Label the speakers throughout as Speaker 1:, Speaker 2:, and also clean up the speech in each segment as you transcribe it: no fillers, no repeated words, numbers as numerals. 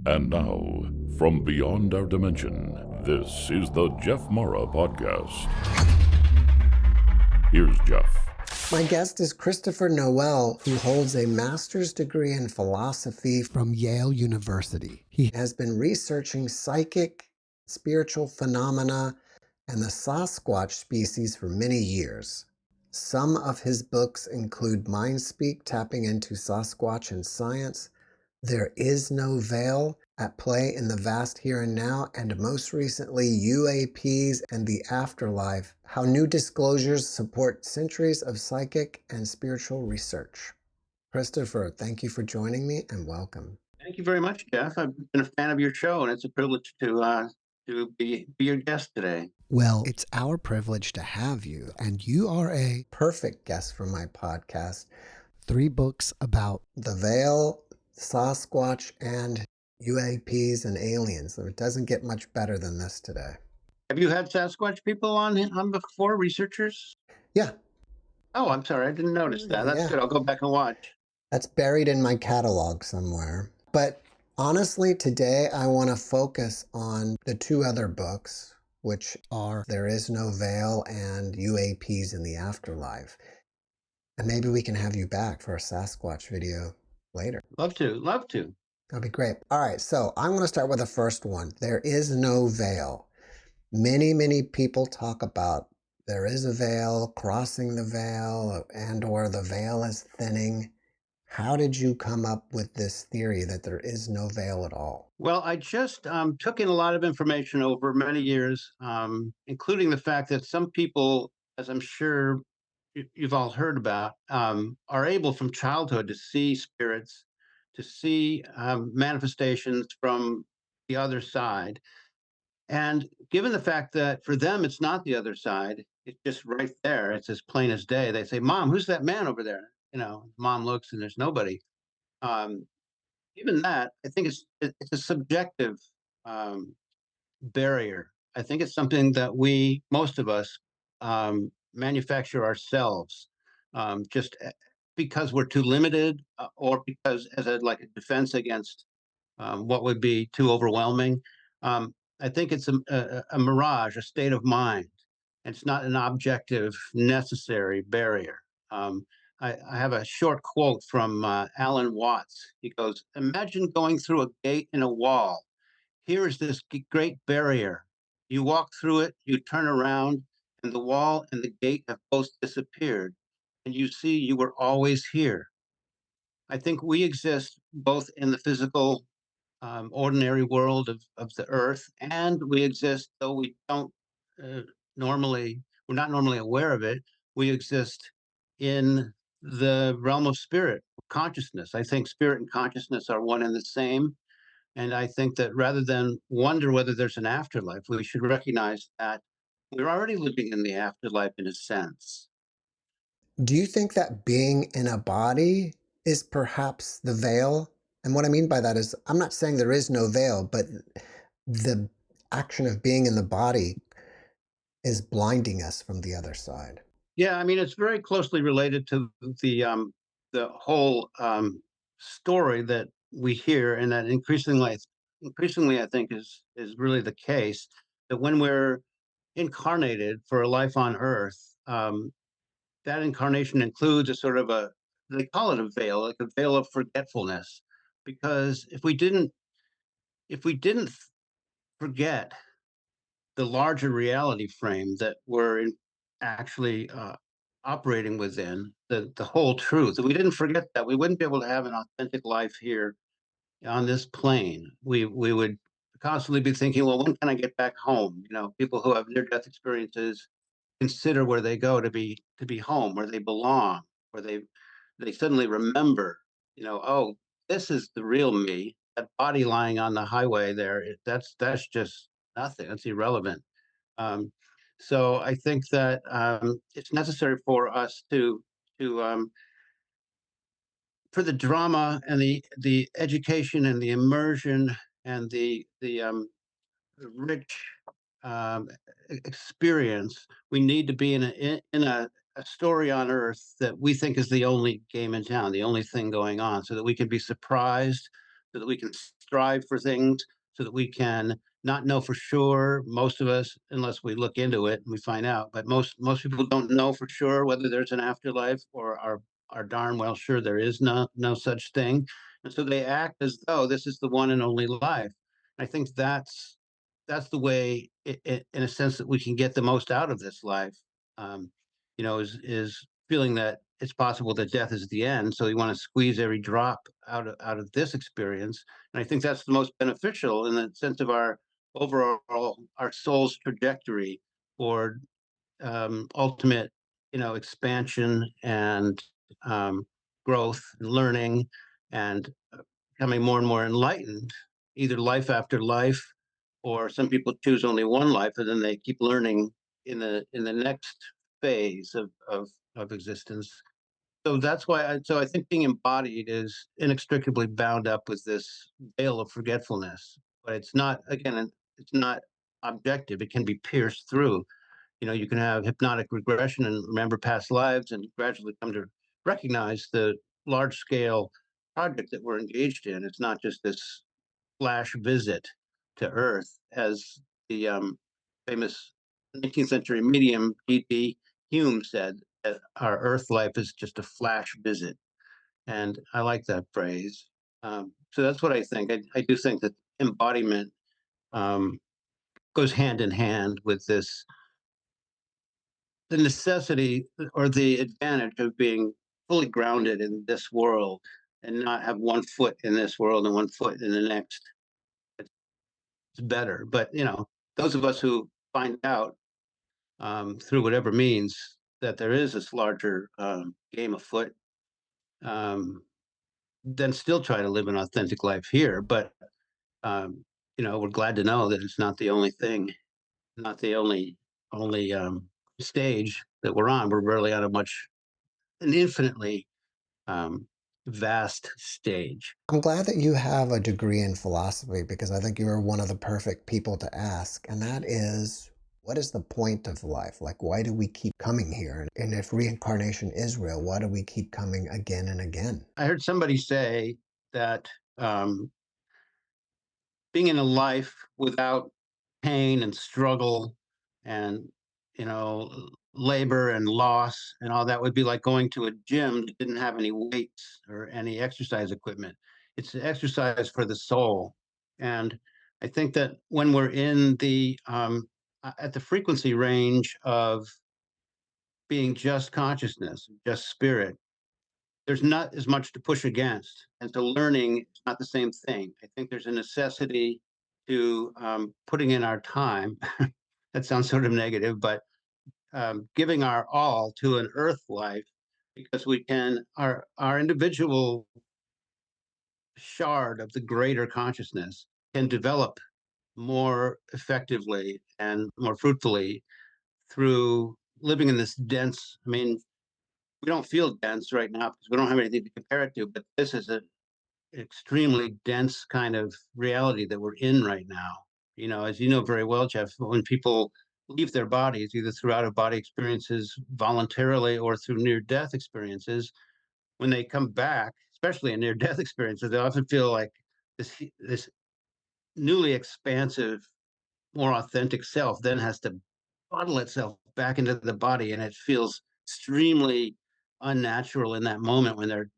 Speaker 1: And now, from beyond our dimension, this is the JeffMara podcast. Here's Jeff.
Speaker 2: My guest is Christopher Noël, who holds a master's degree in philosophy from Yale University. He has been researching psychic, spiritual phenomena, and the Sasquatch species for many years. Some of his books include Mindspeak, Tapping into Sasquatch and Science, There Is No Veil, At Play in the Vast Here and Now, and most recently, UAPs and the Afterlife, How New Disclosures Support Centuries of Psychic and Spiritual Research. Christopher, thank you for joining me and welcome.
Speaker 3: Thank you very much, Jeff. I've been a fan of your show, and it's a privilege to be your guest today.
Speaker 2: Well, it's our privilege to have you, and you are a perfect guest for my podcast. 3 books about the veil, Sasquatch, and UAPs and aliens. It doesn't get much better than this today.
Speaker 3: Have you had Sasquatch people on before, researchers?
Speaker 2: Yeah.
Speaker 3: Oh, I'm sorry. I didn't notice that. That's good. I'll go back and watch.
Speaker 2: That's buried in my catalog somewhere. But honestly, today I want to focus on the 2 other books, which are There Is No Veil and UAPs in the Afterlife. And maybe we can have you back for a Sasquatch video later.
Speaker 3: Love to.
Speaker 2: That'd be great. All right, so I'm going to start with the first one. There is no veil. Many people talk about there is a veil, crossing the veil, and/or the veil is thinning. How did you come up with this theory that there is no veil at all?
Speaker 3: Well, I just took in a lot of information over many years, including the fact that some people, as I'm sure you've all heard about, are able from childhood to see spirits, to see manifestations from the other side. And given the fact that for them, it's not the other side, it's just right there. It's as plain as day. They say, "Mom, who's that man over there?" Mom looks and there's nobody. Um, Even that, I think it's a subjective um, barrier. I think it's something that most of us, manufacture ourselves, just because we're too limited, or because as like a defense against what would be too overwhelming. Um, I think it's a mirage, a state of mind. It's not an objective, necessary barrier. I have a short quote from Alan Watts. He goes, "Imagine going through a gate in a wall. Here is this great barrier. You walk through it, you turn around, and the wall and the gate have both disappeared. And you see you were always here." I think we exist both in the physical, ordinary world of the earth, and we exist, though we don't uh, we're not normally aware of it, we exist in the realm of spirit, consciousness. I think spirit and consciousness are one and the same. And I think that rather than wonder whether there's an afterlife, we should recognize that we're already living in the afterlife in a sense.
Speaker 2: Do you think that being in a body is perhaps the veil? And what I mean by that is, I'm not saying there is no veil, but the action of being in the body is blinding us from the other side.
Speaker 3: Yeah, I mean, it's very closely related to the whole story that we hear, and that increasingly, I think is really the case, that when we're incarnated for a life on Earth, that incarnation includes a sort of they call it a veil, like a veil of forgetfulness, because if we didn't forget the larger reality frame that we're actually operating within, the whole truth. If we didn't forget that, we wouldn't be able to have an authentic life here on this plane. We would constantly be thinking, well, when can I get back home? People who have near-death experiences consider where they go to be home, where they belong, where they suddenly remember, oh, this is the real me. That body lying on the highway there, that's just nothing. That's irrelevant. Um, so I think that it's necessary for us to for the drama and the education and the immersion and the rich experience. We need to be in a story on Earth that we think is the only game in town, the only thing going on, so that we can be surprised, so that we can strive for things, so that we can not know for sure. Most of us, unless we look into it and we find out, but most people don't know for sure whether there's an afterlife, or are darn well sure there is no such thing, and so they act as though this is the one and only life. I think that's the way, in a sense, that we can get the most out of this life. Um, is feeling that it's possible that death is the end. So you want to squeeze every drop out of this experience, and I think that's the most beneficial in the sense of our overall our soul's trajectory or ultimate, expansion and um, growth and learning and becoming more and more enlightened, either life after life, or some people choose only one life and then they keep learning in the next phase of existence. So that's why I think being embodied is inextricably bound up with this veil of forgetfulness. But it's not, again, it's not objective. It can be pierced through. You can have hypnotic regression and remember past lives and gradually come to recognize the large scale project that we're engaged in. It's not just this flash visit to Earth, as the famous 19th century medium G.T. Hume said, that our Earth life is just a flash visit. And I like that phrase. So that's what I think. I do think that embodiment um, goes hand in hand with the necessity or the advantage of being fully grounded in this world and not have one foot in this world and one foot in the next. It's better. But those of us who find out through whatever means that there is this larger game afoot, um, then still try to live an authentic life here. But we're glad to know that it's not the only thing, not the only stage that we're on. We're really on an infinitely um, vast stage.
Speaker 2: I'm glad that you have a degree in philosophy because I think you're one of the perfect people to ask. And that is, what is the point of life? Like, why do we keep coming here? And if reincarnation is real, why do we keep coming again and again?
Speaker 3: I heard somebody say that um, being in a life without pain and struggle and labor and loss and all that would be like going to a gym that didn't have any weights or any exercise equipment. It's an exercise for the soul. And I think that when we're in the at the frequency range of being just consciousness, just spirit, there's not as much to push against. And so learning is not the same thing. I think there's a necessity to putting in our time. That sounds sort of negative, but giving our all to an earth life, because we can, our individual shard of the greater consciousness can develop more effectively and more fruitfully through living in this dense, I mean, we don't feel dense right now because we don't have anything to compare it to, but this is an extremely dense kind of reality that we're in right now. As you know very well, Jeff, when people leave their bodies, either through out of body experiences voluntarily or through near death experiences, when they come back, especially in near death experiences, they often feel like this newly expansive, more authentic self then has to bottle itself back into the body, and it feels extremely unnatural in that moment when they're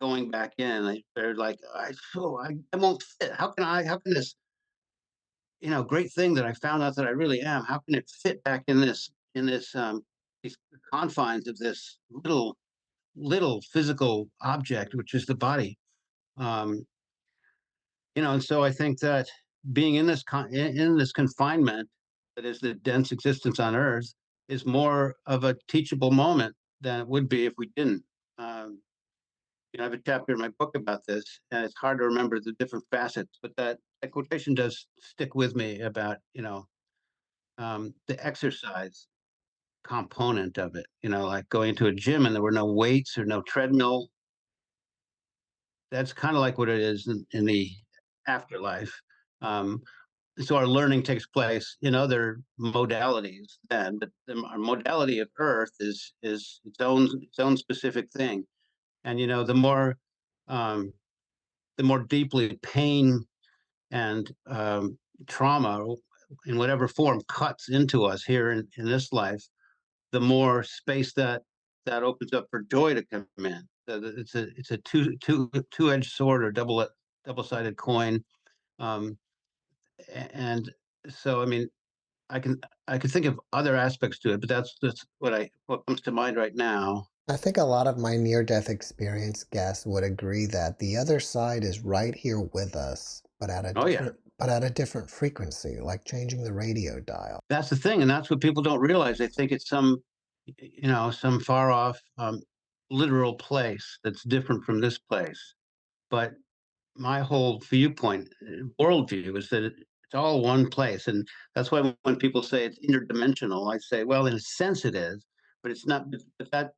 Speaker 3: going back in. They're like, I won't fit. How can this, great thing that I found out that I really am, how can it fit back in this these confines of this little physical object, which is the body. Um, and so I think that being in this confinement that is the dense existence on Earth is more of a teachable moment than it would be if we didn't. Um, I have a chapter in my book about this, and it's hard to remember the different facets, but that quotation does stick with me about the exercise component of it. Like going to a gym and there were no weights or no treadmill. That's kind of like what it is in the afterlife. Um, so our learning takes place in other modalities then, but our modality of Earth is its own specific thing. And the more um, the more deeply pain and trauma in whatever form cuts into us here in this life, the more space that opens up for joy to come in. So it's a two-edged sword or double-sided coin. Um, and so I mean, I can I can think of other aspects to it, but that's what comes to mind right now.
Speaker 2: I think a lot of my near-death experience guests would agree that the other side is right here with us,
Speaker 3: Oh yeah,
Speaker 2: but at a different frequency, like changing the radio dial.
Speaker 3: that's the thing, and that's what people don't realize. They think it's some far off literal place that's different from this place. But my whole viewpoint, worldview, is that it's all one place, and that's why when people say it's interdimensional, I say, well, in a sense, it is, but it's not. But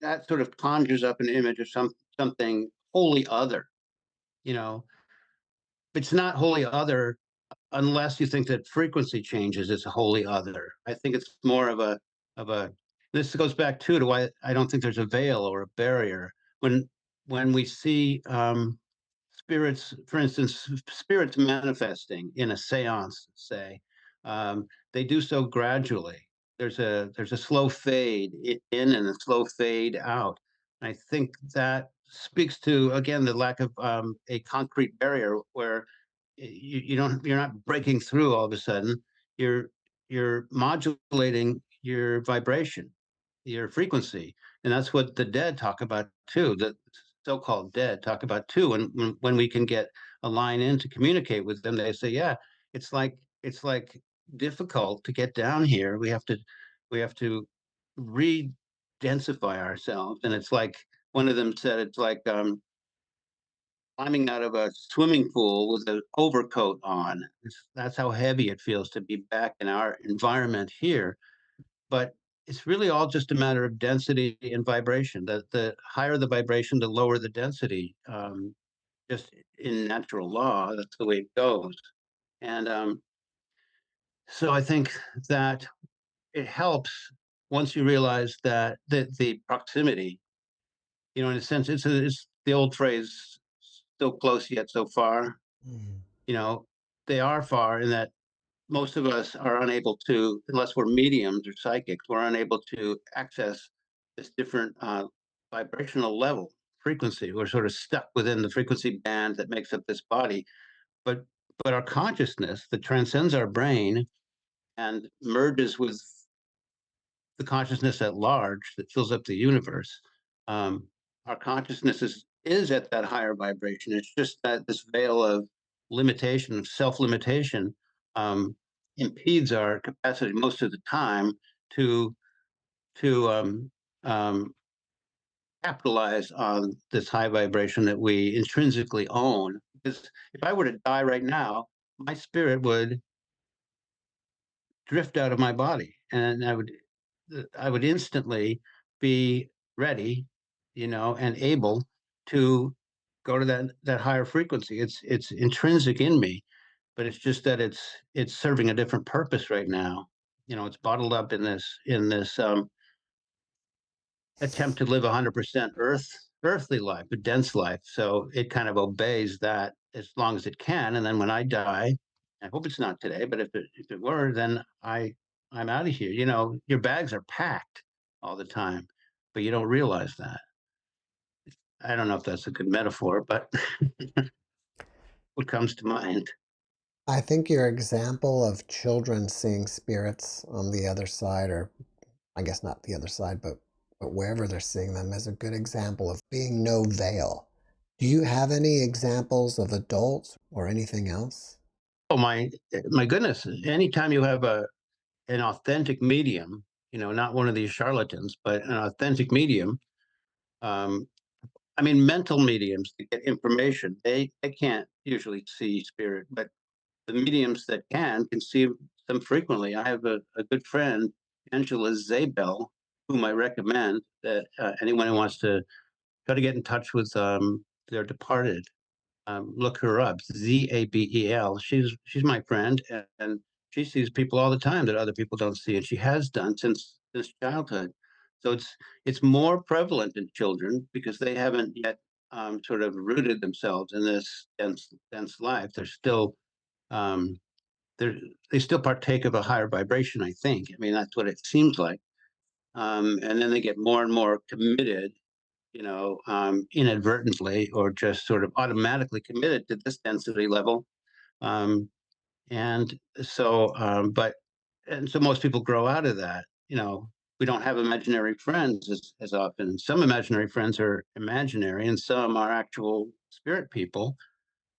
Speaker 3: that sort of conjures up an image of something wholly other. You know, it's not wholly other unless you think that frequency changes. It's wholly other. I think it's more of a. This goes back to why I don't think there's a veil or a barrier when we see spirits, for instance, spirits manifesting in a seance, say, they do so gradually. There's a slow fade in and a slow fade out. And I think that speaks to again the lack of a concrete barrier where you're not breaking through all of a sudden. You're you're modulating your vibration, your frequency, and that's what the dead talk about too. The so-called dead talk about too. And when we can get a line in to communicate with them, they say, "Yeah, it's like difficult to get down here. We have to re-densify ourselves." And it's like one of them said, "It's like climbing out of a swimming pool with an overcoat on." That's how heavy it feels to be back in our environment here. But it's really all just a matter of density and vibration. The higher the vibration, the lower the density. Just in natural law, that's the way it goes. And so I think that it helps once you realize that the proximity, in a sense, it's the old phrase, "So close yet so far."
Speaker 2: Mhm.
Speaker 3: You know, they are far in that most of us are unable to, unless we're mediums or psychics, we're unable to access this different vibrational level, frequency. We're sort of stuck within the frequency band that makes up this body. But our consciousness that transcends our brain and merges with the consciousness at large that fills up the universe. Um, our consciousness is at that higher vibration. It's just that this veil of limitation, of self-limitation, um, impedes our capacity most of the time to to capitalize on this high vibration that we intrinsically own. Because if I were to die right now, my spirit would drift out of my body, and I would instantly be ready, and able to go to that higher frequency. It's intrinsic in me, but it's just that it's serving a different purpose right now. It's bottled up in this attempt to live 100% earthly life, a dense life. So it kind of obeys that as long as it can, and then when I die, I hope it's not today, but if it were, then I'm out of here. Your bags are packed all the time, but you don't realize that. I don't know if that's a good metaphor, but what comes to mind?
Speaker 2: I think your example of children seeing spirits on the other side, or I guess not the other side, but wherever they're seeing them, is a good example of being no veil. Do you have any examples of adults or anything else?
Speaker 3: Oh my goodness! Anytime you have an authentic medium, not one of these charlatans, but an authentic medium. Um, I mean, mental mediums to get information. They can't usually see spirit, but the mediums that can see them frequently. I have a good friend, Angela Zabel, whom I recommend that anyone who wants to try to get in touch with their departed, look her up. Zabel. She's my friend, and she sees people all the time that other people don't see, and she has done since childhood. So it's more prevalent in children because they haven't yet sort of rooted themselves in this dense life. They're still um, they're, they still partake of a higher vibration, I think. I mean, that's what it seems like. And then they get more and more committed, inadvertently or just sort of automatically committed to this density level. Um, and but and so most people grow out of that. We don't have imaginary friends as often. Some imaginary friends are imaginary, and some are actual spirit people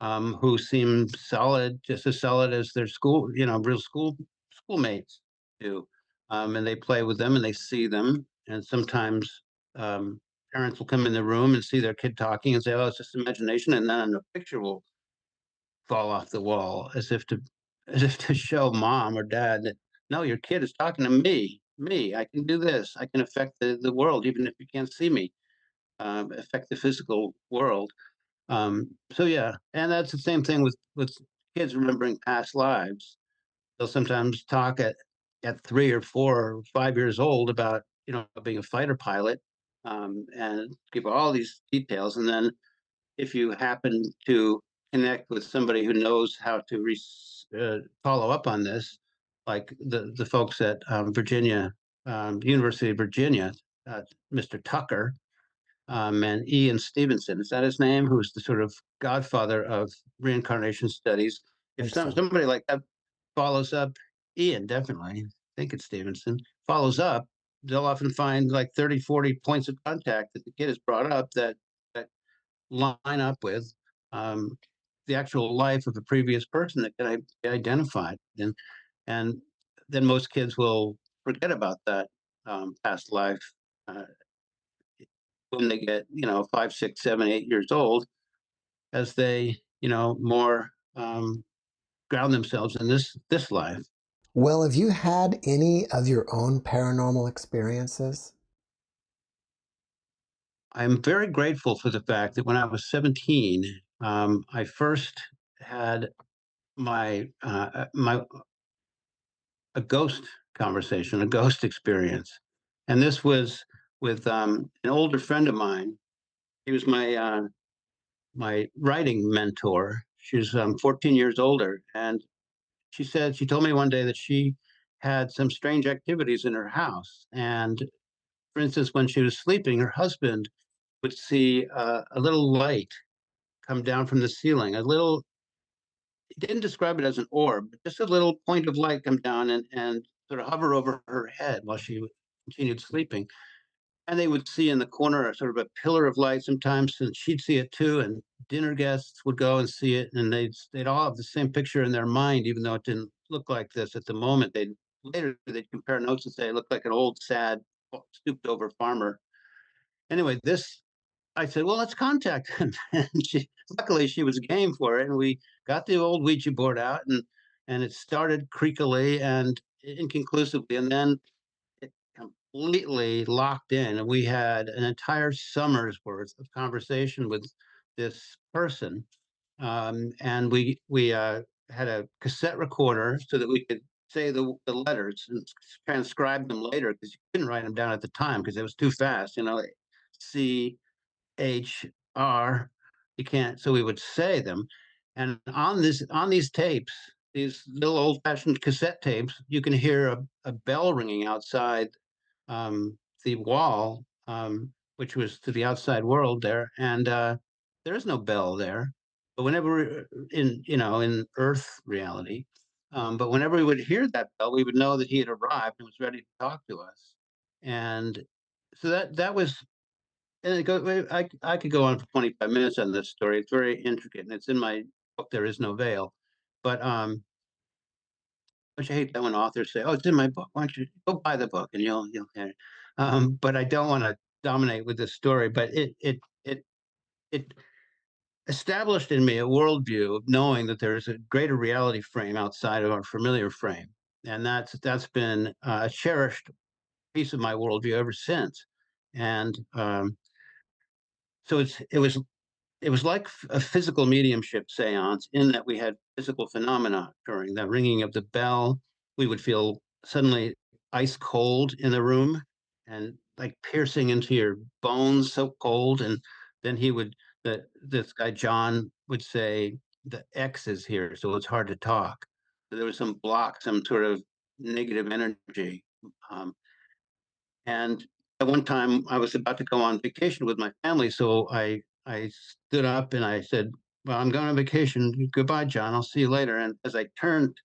Speaker 3: who seem solid, just as solid as their real schoolmates do. And they play with them and they see them. And sometimes um, parents will come in the room and see their kid talking and say, "Oh, it's just imagination," and then a picture will fall off the wall as if to show mom or dad that no, your kid is talking to me. Me, I can do this. I can affect the world, even if you can't see me. Affect the physical world. So yeah, and that's the same thing with kids remembering past lives. They'll sometimes talk at 3 or 4 or 5 years old about being a fighter pilot, and give all these details. And then if you happen to connect with somebody who knows how to follow up on this, like the folks at Virginia, University of Virginia, Mr. Tucker, and Ian Stevenson. Is that his name? Who's the sort of godfather of reincarnation studies?
Speaker 2: I
Speaker 3: If
Speaker 2: think so.
Speaker 3: somebody like that follows up, Ian definitely, I think it's Stevenson, follows up, they'll often find like 30, 40 points of contact that the kid has brought up that line up with um, the actual life of a previous person that can be identified. And then most kids will forget about that past life uh, when they get 5, 6, 7, 8 years old, as they more ground themselves in this life.
Speaker 2: Well, have you had any of your own paranormal experiences?
Speaker 3: I'm very grateful for the fact that when I was 17, I first had my a ghost conversation, a ghost experience, and this was with an older friend of mine. He was my writing mentor. She's 14 years older, and she told me one day that she had some strange activities in her house. And for instance, when she was sleeping, her husband would see a little light come down from the ceiling, a little, he didn't describe it as an orb, but just a little point of light come down and sort of hover over her head while she continued sleeping. And they would see in the corner a sort of a pillar of light sometimes, and she'd see it too. And dinner guests would go and see it, and they'd all have the same picture in their mind, even though it didn't look like this at the moment. They'd compare notes and say it looked like an old, sad, stooped over farmer. Anyway, this I said, well, let's contact him. And luckily, she was game for it, and we got the old Ouija board out, and it started creakily and inconclusively, and then it completely locked in, and we had an entire summer's worth of conversation with this person. And we had a cassette recorder so that we could say the letters and transcribe them later, because you couldn't write them down at the time because it was too fast. HR. You can't. So we would say them, and on these tapes, these little old fashioned cassette tapes, you can hear a bell ringing outside the wall, which was to the outside world there, and there is no bell there. But whenever in Earth reality, but whenever we would hear that bell, we would know that he had arrived and was ready to talk to us. And so that was, and I could go on for 25 minutes on this story. It's very intricate, and it's in my book. There is no veil, but which I hate that when authors say, "Oh, it's in my book. Why don't you go buy the book and you'll get it." But I don't want to dominate with this story. But it established in me a worldview of knowing that there is a greater reality frame outside of our familiar frame, and that's been a cherished piece of my worldview ever since. And so it was like a physical mediumship seance, in that we had physical phenomena occurring. The ringing of the bell, we would feel suddenly ice cold in the room and like piercing into your bones, so cold. And then he would that this guy John would say the X is here, so it's hard to talk. So there was some block, some sort of negative energy. Um, and at one time, I was about to go on vacation with my family, so I stood up and I said, "Well, I'm going on vacation. Goodbye, John. I'll see you later." And as I turned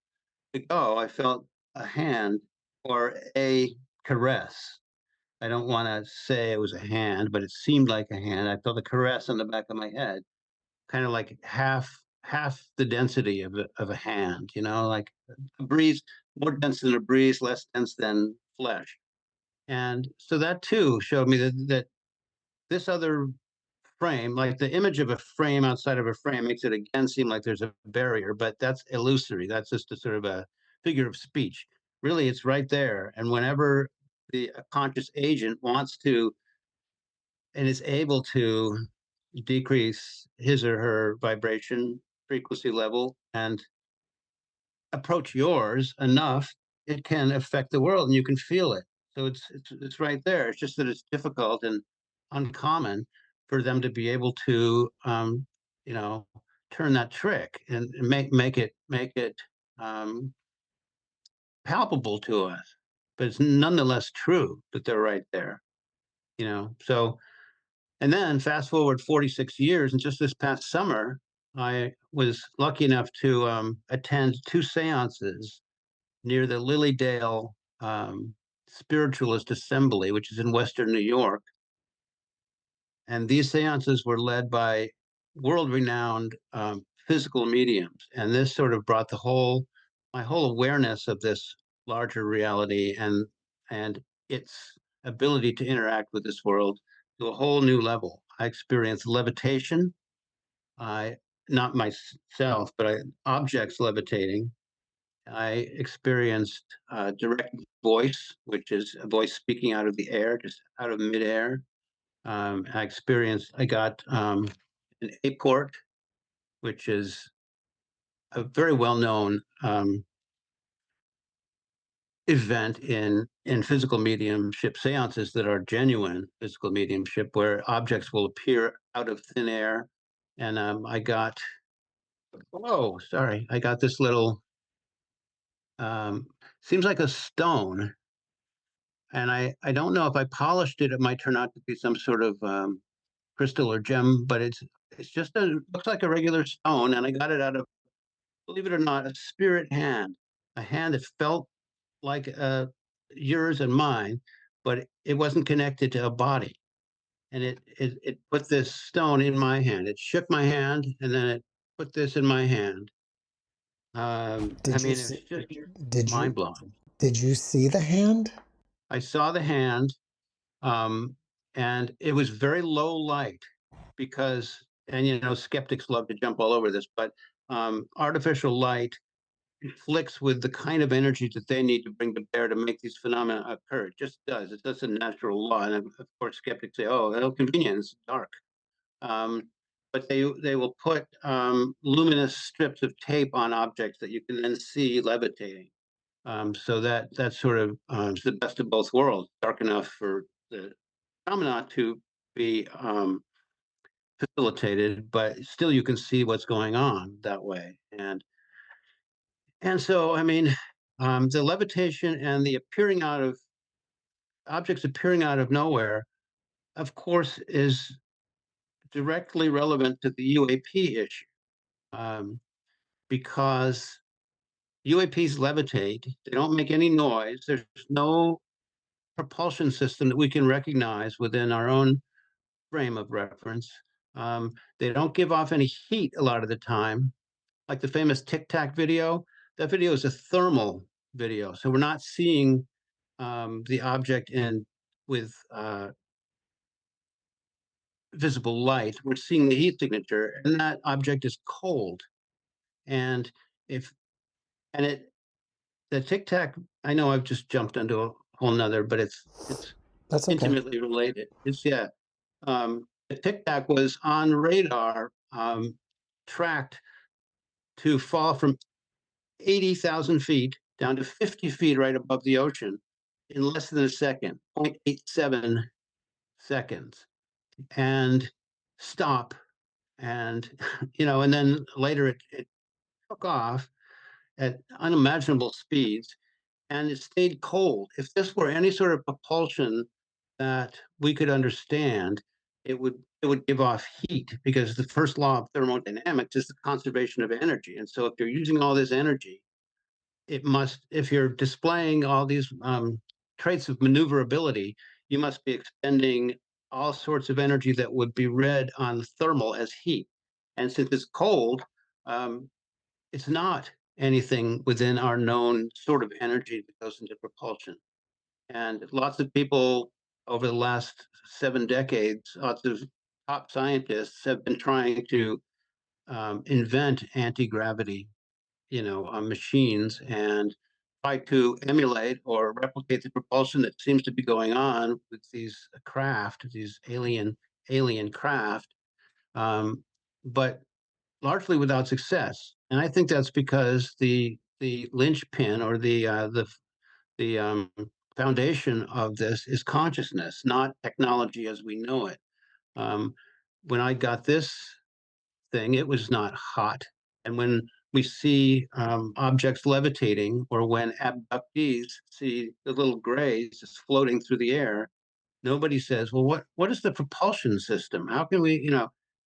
Speaker 3: to go, I felt a hand or a caress. I don't want to say it was a hand, but it seemed like a hand. I felt a caress on the back of my head, kind of like half the density of a hand, like a breeze, more dense than a breeze, less dense than flesh. And so that too showed me that this other frame, like the image of a frame outside of a frame, makes it again seem like there's a barrier, but that's illusory. That's just a sort of a figure of speech. Really, it's right there. And whenever the conscious agent wants to and is able to decrease his or her vibration frequency level and approach yours enough, it can affect the world and you can feel it. So it's right there. It's just that it's difficult and uncommon for them to be able to you know turn that trick and make it um, palpable to us. But it's nonetheless true that they're right there. So and then fast forward 46 years, and just this past summer, I was lucky enough to attend two seances near the Lilydale Spiritualist Assembly, which is in Western New York. And these seances were led by world renowned physical mediums. And this sort of brought my whole awareness of this larger reality and its ability to interact with this world to a whole new level. I experienced levitation. I, not myself, but objects levitating. I experienced direct voice, which is a voice speaking out of the air, just out of midair. I got an aport, which is a very well-known event in physical mediumship seances that are genuine physical mediumship, where objects will appear out of thin air. And I got this little, um, seems like a stone. And I don't know if I polished it, it might turn out to be some sort of crystal or gem, but it's just looks like a regular stone. And I got it out of, believe it or not, a spirit hand, a hand that felt like yours and mine, but it wasn't connected to a body. And it put this stone in my hand. It shook my hand, and then it put this in my hand. I
Speaker 2: Did you
Speaker 3: mean,
Speaker 2: see,
Speaker 3: it's just
Speaker 2: did you
Speaker 3: mind blowing.
Speaker 2: did you see the hand?
Speaker 3: I saw the hand, um, and it was very low light because, and skeptics love to jump all over this, but artificial light conflicts with the kind of energy that they need to bring to bear to make these phenomena occur. It just does. It's just a natural law. And of course, skeptics say, "Oh, it'll convenience, it's dark." Um, but they will put luminous strips of tape on objects that you can then see levitating. So that sort of is the best of both worlds. Dark enough for the phenomena to be facilitated, but still you can see what's going on that way. And so, I mean, the levitation and the appearing out of objects appearing out of nowhere, of course, is directly relevant to the UAP issue, um, because UAPs levitate. They don't make any noise. There's no propulsion system that we can recognize within our own frame of reference. They don't give off any heat a lot of the time, like the famous Tic Tac video. That video is a thermal video, so we're not seeing the object in with visible light. We're seeing the heat signature, and that object is cold. And if and it the Tic Tac, I know I've just jumped into a whole nother, but it's
Speaker 2: That's okay.
Speaker 3: intimately related. It's yeah. The Tic Tac was on radar, tracked to fall from 80,000 feet down to 50 feet right above the ocean in less than a second, 0.87 seconds, and stop and and then later it took off at unimaginable speeds, and it stayed cold. If this were any sort of propulsion that we could understand, it would give off heat, because the first law of thermodynamics is the conservation of energy. And so if you're using all this energy, if you're displaying all these traits of maneuverability, you must be expending all sorts of energy that would be read on thermal as heat. And since it's cold, um, it's not anything within our known sort of energy that goes into propulsion. And lots of people over the last 7 decades, lots of top scientists have been trying to invent anti-gravity, machines, and try to emulate or replicate the propulsion that seems to be going on with these alien craft, but largely without success. And I think that's because the linchpin, or the foundation of this, is consciousness, not technology as we know it. Um, when I got this thing, it was not hot. And when we see objects levitating, or when abductees see the little grays just floating through the air, nobody says, "Well, what is the propulsion system? How can we?"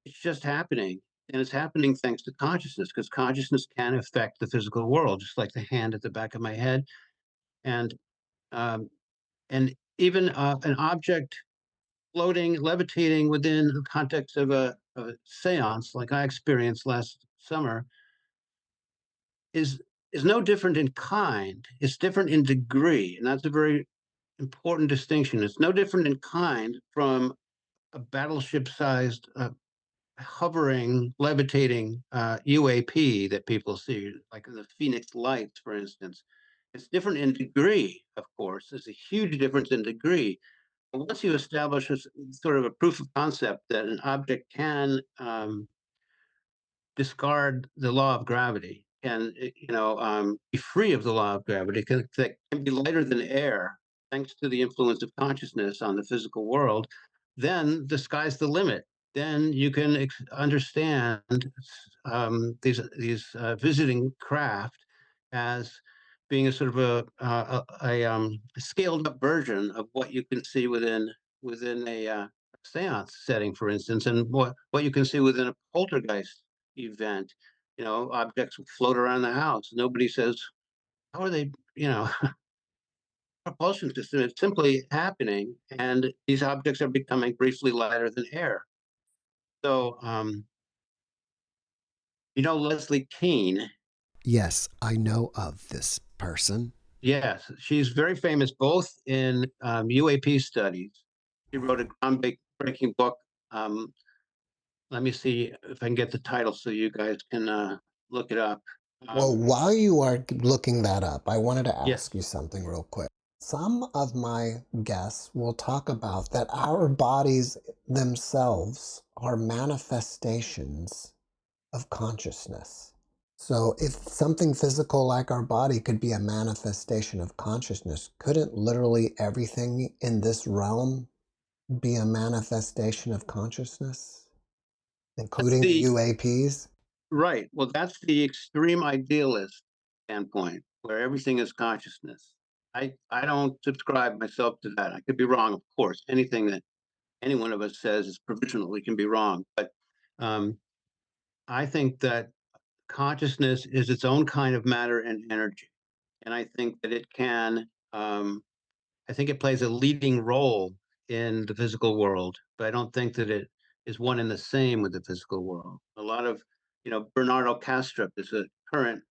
Speaker 3: It's just happening, and it's happening thanks to consciousness, because consciousness can affect the physical world, just like the hand at the back of my head, and um, even an object floating, levitating within the context of a séance, like I experienced last summer, is is no different in kind. It's different in degree, and that's a very important distinction. It's no different in kind from a battleship-sized, hovering, levitating UAP that people see, like the Phoenix Lights, for instance. It's different in degree, of course. There's a huge difference in degree. But once you establish sort of a proof of concept that an object can discard the law of gravity, and be free of the law of gravity, that can be lighter than air, thanks to the influence of consciousness on the physical world, then the sky's the limit. Then you can understand these visiting craft as being a sort of a scaled up version of what you can see within a seance setting, for instance, and what you can see within a poltergeist event. Objects will float around the house. Nobody says, how are they, propulsion system. It's simply happening, and these objects are becoming briefly lighter than air. So, Leslie Kean.
Speaker 2: Yes, I know of this person.
Speaker 3: Yes, she's very famous both in UAP studies. She wrote a groundbreaking book. Um, Let me see if I can get the title so you guys can look it up.
Speaker 2: Well,
Speaker 3: Um,
Speaker 2: while you are looking that up, I wanted to
Speaker 3: yeah,
Speaker 2: ask you something real quick. Some of my guests will talk about that our bodies themselves are manifestations of consciousness. So, if something physical like our body could be a manifestation of consciousness, couldn't literally everything in this realm be a manifestation of consciousness,
Speaker 3: that's
Speaker 2: including
Speaker 3: the
Speaker 2: UAPs?
Speaker 3: right. Well, that's the extreme idealist standpoint, where everything is consciousness. I don't subscribe myself to that. I could be wrong, of course. Anything that any one of us says is provisional. We can be wrong, but um, I think that consciousness is its own kind of matter and energy, and I think that it can. I think it plays a leading role in the physical world, but I don't think that it is one and the same with the physical world. A lot of, Bernardo Kastrup is a current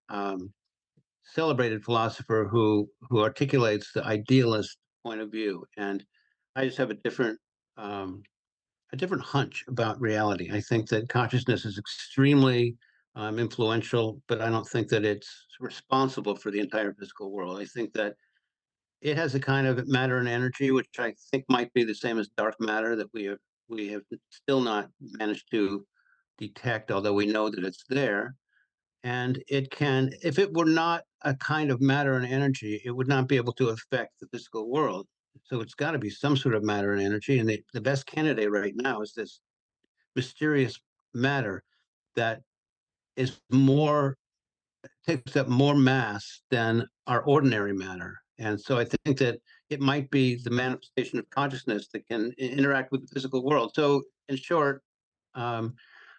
Speaker 3: celebrated philosopher who articulates the idealist point of view, and I just have um, a different hunch about reality. I think that consciousness is extremely influential, but I don't think that it's responsible for the entire physical world. I think that it has a kind of matter and energy, which I think might be the same as dark matter, that we have still not managed to detect, although we know that it's there. And it can, if it were not a kind of matter and energy, it would not be able to affect the physical world. So it's got to be some sort of matter and energy. And the best candidate right now is this mysterious matter that is more takes up more mass than our ordinary matter. And so I think that it might be the manifestation of consciousness that can interact with the physical world. So, in short, um,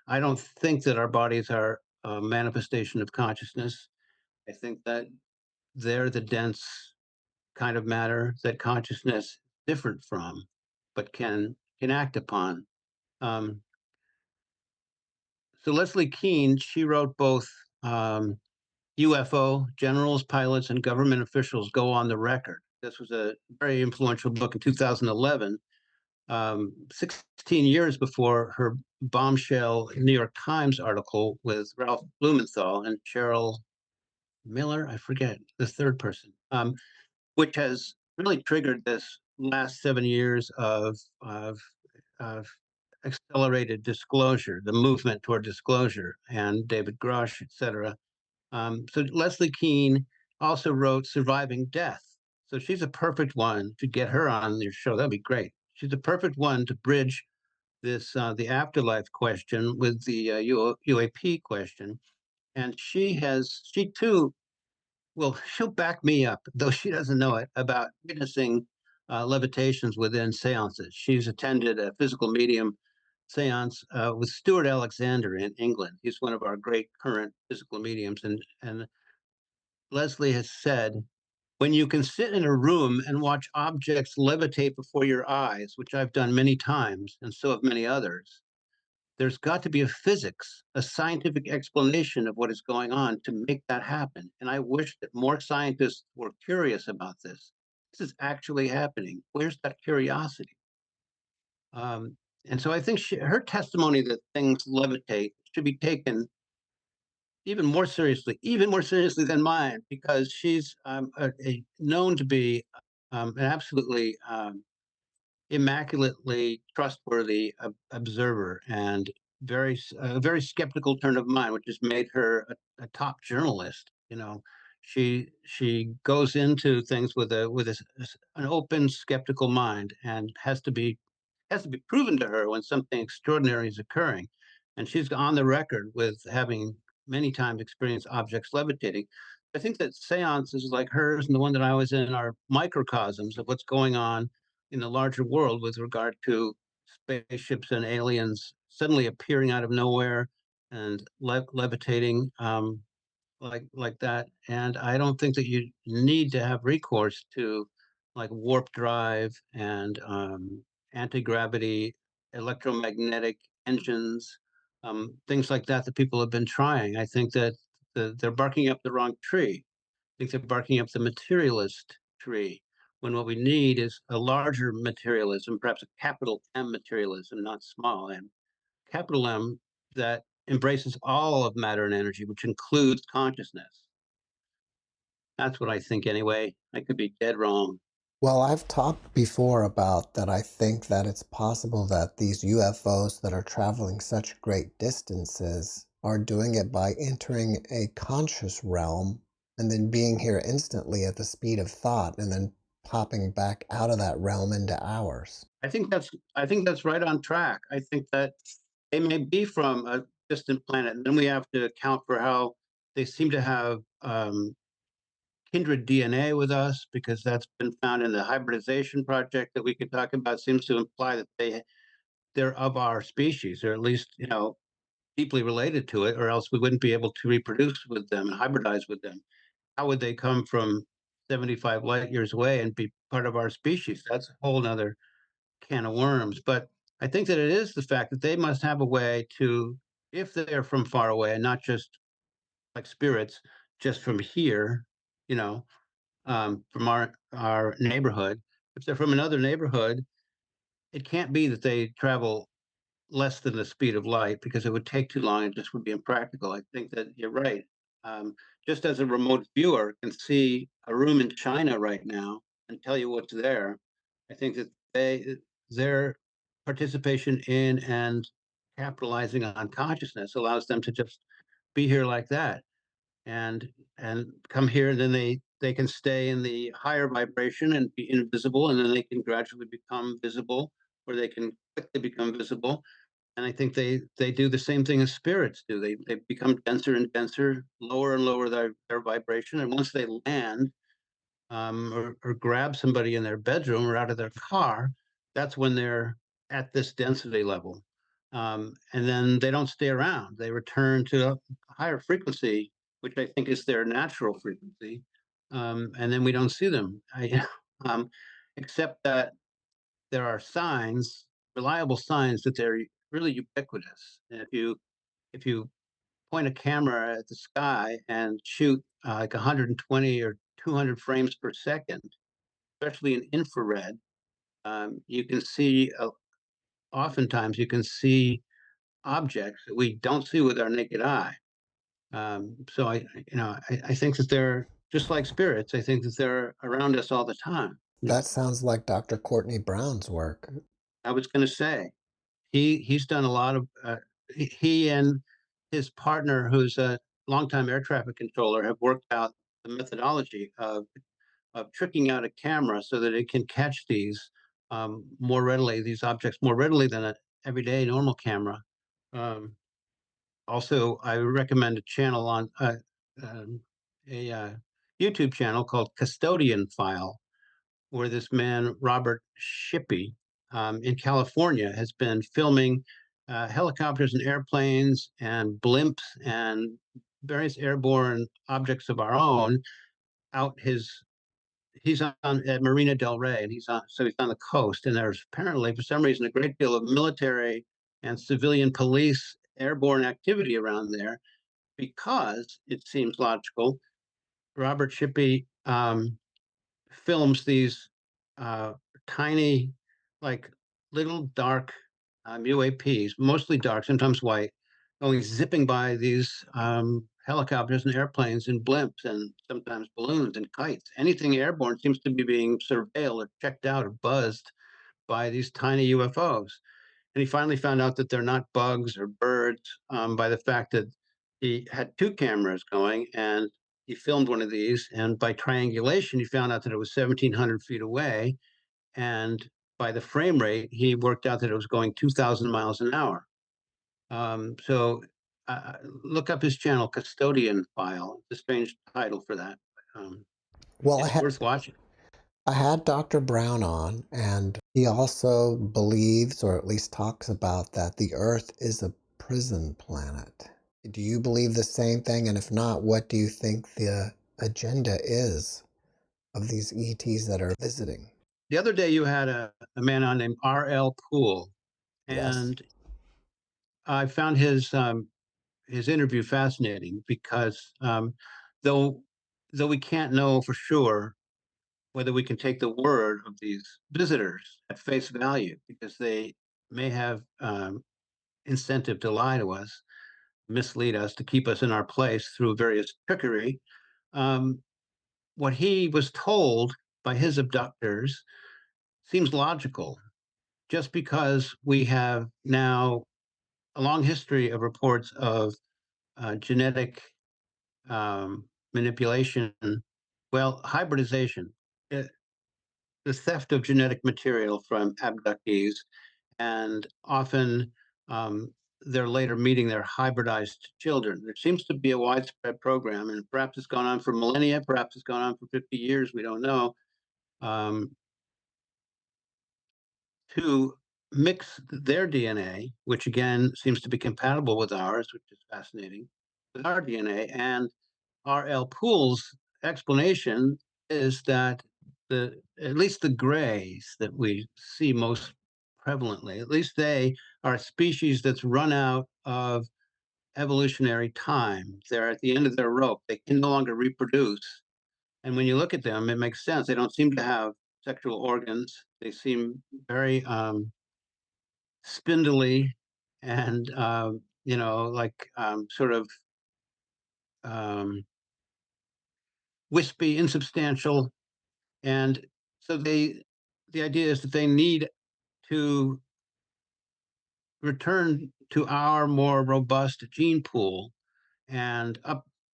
Speaker 3: I don't think that our bodies are a manifestation of consciousness. I think that they're the dense kind of matter that consciousness is different from, but can act upon. Um, so Leslie Kean, she wrote both UFO generals, pilots, and government officials go on the record. This was a very influential book in 2011, 16 years before her bombshell New York Times article with Ralph Blumenthal and Cheryl Miller, I forget the third person, which has really triggered this last 7 years of accelerated disclosure, the movement toward disclosure, and David Grush, et cetera. So Leslie Kean also wrote Surviving Death. So she's a perfect one to get her on your show. That'd be great. She's the perfect one to bridge this the afterlife question with the UAP question. And she too she'll back me up, though she doesn't know it, about witnessing levitations within seances. She's attended a physical medium seance with Stuart Alexander in England. He's one of our great current physical mediums, and Leslie has said, when you can sit in a room and watch objects levitate before your eyes, which I've done many times, and so have many others, there's got to be a physics, a scientific explanation of what is going on to make that happen. And I wish that more scientists were curious about this. This is actually happening. Where's that curiosity? Um, and so I think her testimony that things levitate should be taken even more seriously than mine, because she's known to be an absolutely immaculately trustworthy observer and a very skeptical turn of mind, which has made her a top journalist. You know, she goes into things with an open, skeptical mind, and has to be proven to her when something extraordinary is occurring. And she's on the record with having many times experienced objects levitating. I think that seances like hers and the one that I was in are microcosms of what's going on in the larger world with regard to spaceships and aliens suddenly appearing out of nowhere and levitating like that. And I don't think that you need to have recourse to like warp drive and anti-gravity, electromagnetic engines, things like that that people have been trying. I think that they're barking up the wrong tree. I think they're barking up the materialist tree, when what we need is a larger materialism, perhaps a capital M materialism, not small m, capital M, that embraces all of matter and energy, which includes consciousness. That's what I think anyway. I could be dead wrong.
Speaker 2: Well, I've talked before about that. I think that it's possible that these UFOs that are traveling such great distances are doing it by entering a conscious realm and then being here instantly at the speed of thought and then popping back out of that realm into ours.
Speaker 3: I think that's right on track. I think that they may be from a distant planet, and then we have to account for how they seem to have kindred DNA with us, because that's been found in the hybridization project that we could talk about. Seems to imply that they're of our species, or at least deeply related to it, or else we wouldn't be able to reproduce with them and hybridize with them. How would they come from 75 light years away and be part of our species? That's a whole nother can of worms. But I think that it is the fact that they must have a way to, if they're from far away and not just like spirits, just from here, you know, from our neighborhood. If they're from another neighborhood, it can't be that they travel less than the speed of light, because it would take too long and just would be impractical. I think that you're right. Um, just as a remote viewer can see a room in China right now and tell you what's there, I think that their participation in and capitalizing on consciousness allows them to just be here like that, and come here, and then they can stay in the higher vibration and be invisible, and then they can gradually become visible, or they can quickly become visible. And I think they do the same thing as spirits do. They become denser and denser, lower and lower their vibration, and once they land, or grab somebody in their bedroom or out of their car, that's when they're at this density level. And then they don't stay around. They return to a higher frequency, which I think is their natural frequency. And then we don't see them. Um, except that there are signs, reliable signs that they're really ubiquitous. And if you point a camera at the sky and shoot like 120 or 200 frames per second, especially in infrared, you can see, oftentimes you can see objects that we don't see with our naked eye. So I think that they're just like spirits. I think that they're around us all the time.
Speaker 2: That sounds like Dr. Courtney Brown's work.
Speaker 3: I was going to say he's done a lot of he and his partner, who's a longtime air traffic controller, have worked out the methodology of tricking out a camera so that it can catch more readily, these objects more readily than an everyday normal camera. Um, Also, I recommend a channel on um, a YouTube channel called Custodian File, where this man Robert Shippey in California has been filming helicopters and airplanes and blimps and various airborne objects of our own out his he's on at Marina Del Rey, and he's on the coast, and there's apparently for some reason a great deal of military and civilian police airborne activity around there because it seems logical. Robert Shippey films these uh, tiny, like little dark UAPs, mostly dark, sometimes white, going zipping by these helicopters and airplanes and blimps and sometimes balloons and kites. Anything airborne seems to be being surveilled or checked out or buzzed by these tiny UFOs. And he finally found out that they're not bugs or birds by the fact that he had two cameras going and he filmed one of these. And by triangulation, he found out that it was 1,700 feet away. And by the frame rate, he worked out that it was going 2,000 miles an hour. So look up his channel, Custodian File. It's a strange title for that. Um,
Speaker 2: Well,
Speaker 3: it's worth watching.
Speaker 2: I had Dr. Brown on, and he also believes, or at least talks about, that the Earth is a prison planet. Do you believe the same thing? And if not, what do you think the agenda is of these ETs that are visiting?
Speaker 3: The other day, you had a man on named R.L. Poole,
Speaker 2: Yes.
Speaker 3: and I found his interview fascinating because though though we can't know for sure whether we can take the word of these visitors at face value because they may have incentive to lie to us, mislead us, to keep us in our place through various trickery. Um, what he was told by his abductors seems logical, just because we have now a long history of reports of genetic manipulation, well, hybridization, uh, the theft of genetic material from abductees, and often they're later meeting their hybridized children. There seems to be a widespread program, and perhaps it's gone on for millennia, perhaps it's gone on for 50 years, we don't know, um, to mix their DNA, which again seems to be compatible with ours, which is fascinating, with our DNA. And R.L. Poole's explanation is that at least the grays that we see most prevalently, at least they are a species that's run out of evolutionary time. They're at the end of their rope. They can no longer reproduce. And when you look at them, it makes sense. They don't seem to have sexual organs. They seem very spindly and like sort of um, wispy, insubstantial. And so the idea is that they need to return to our more robust gene pool and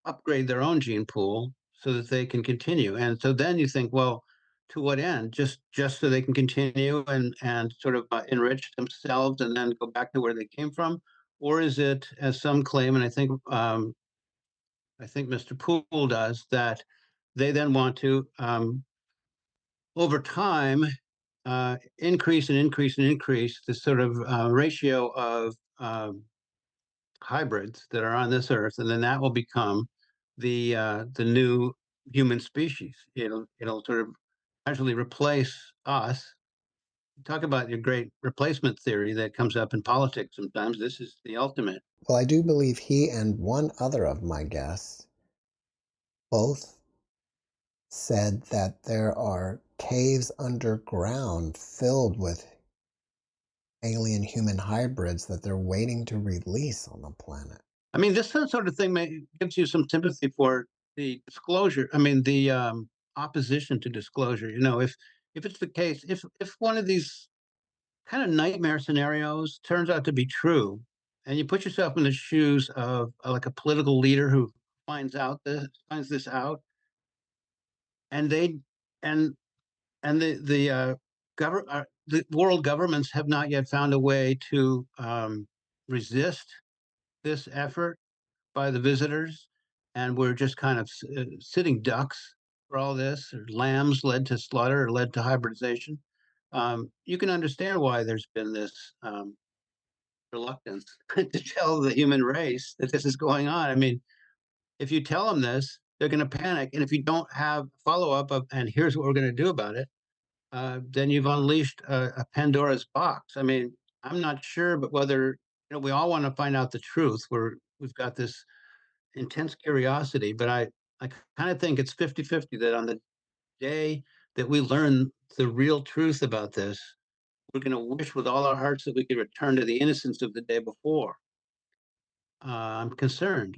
Speaker 3: upgrade their own gene pool so that they can continue. And so then you think, well, to what end? Just so they can continue and sort of enrich themselves and then go back to where they came from, or is it, as some claim, and I think Mr. Poole does, that they then want to over time increase and increase and increase the sort of ratio of hybrids that are on this earth, and then that will become the new human species. It'll sort of gradually replace us. Talk about your great replacement theory that comes up in politics sometimes. This is the ultimate.
Speaker 2: Well, I do believe he and one other of my guests both said that there are caves underground filled with alien human hybrids that they're waiting to release on the planet.
Speaker 3: I mean, this sort of thing gives you some sympathy for the disclosure. I mean, the opposition to disclosure. If it's the case, if one of these kind of nightmare scenarios turns out to be true, and you put yourself in the shoes of like a political leader who finds this out, and they and the world governments have not yet found a way to resist this effort by the visitors, and we're just kind of sitting ducks for all this, or lambs led to slaughter or led to hybridization. You can understand why there's been this reluctance to tell the human race that this is going on. I mean, if you tell them this, they're going to panic, and if you don't have follow up of, and here's what we're going to do about it, then you've unleashed a Pandora's box. I mean, I'm not sure, but whether we all want to find out the truth. We've got this intense curiosity, but I kind of think it's 50-50 that on the day that we learn the real truth about this, we're going to wish with all our hearts that we could return to the innocence of the day before. I'm concerned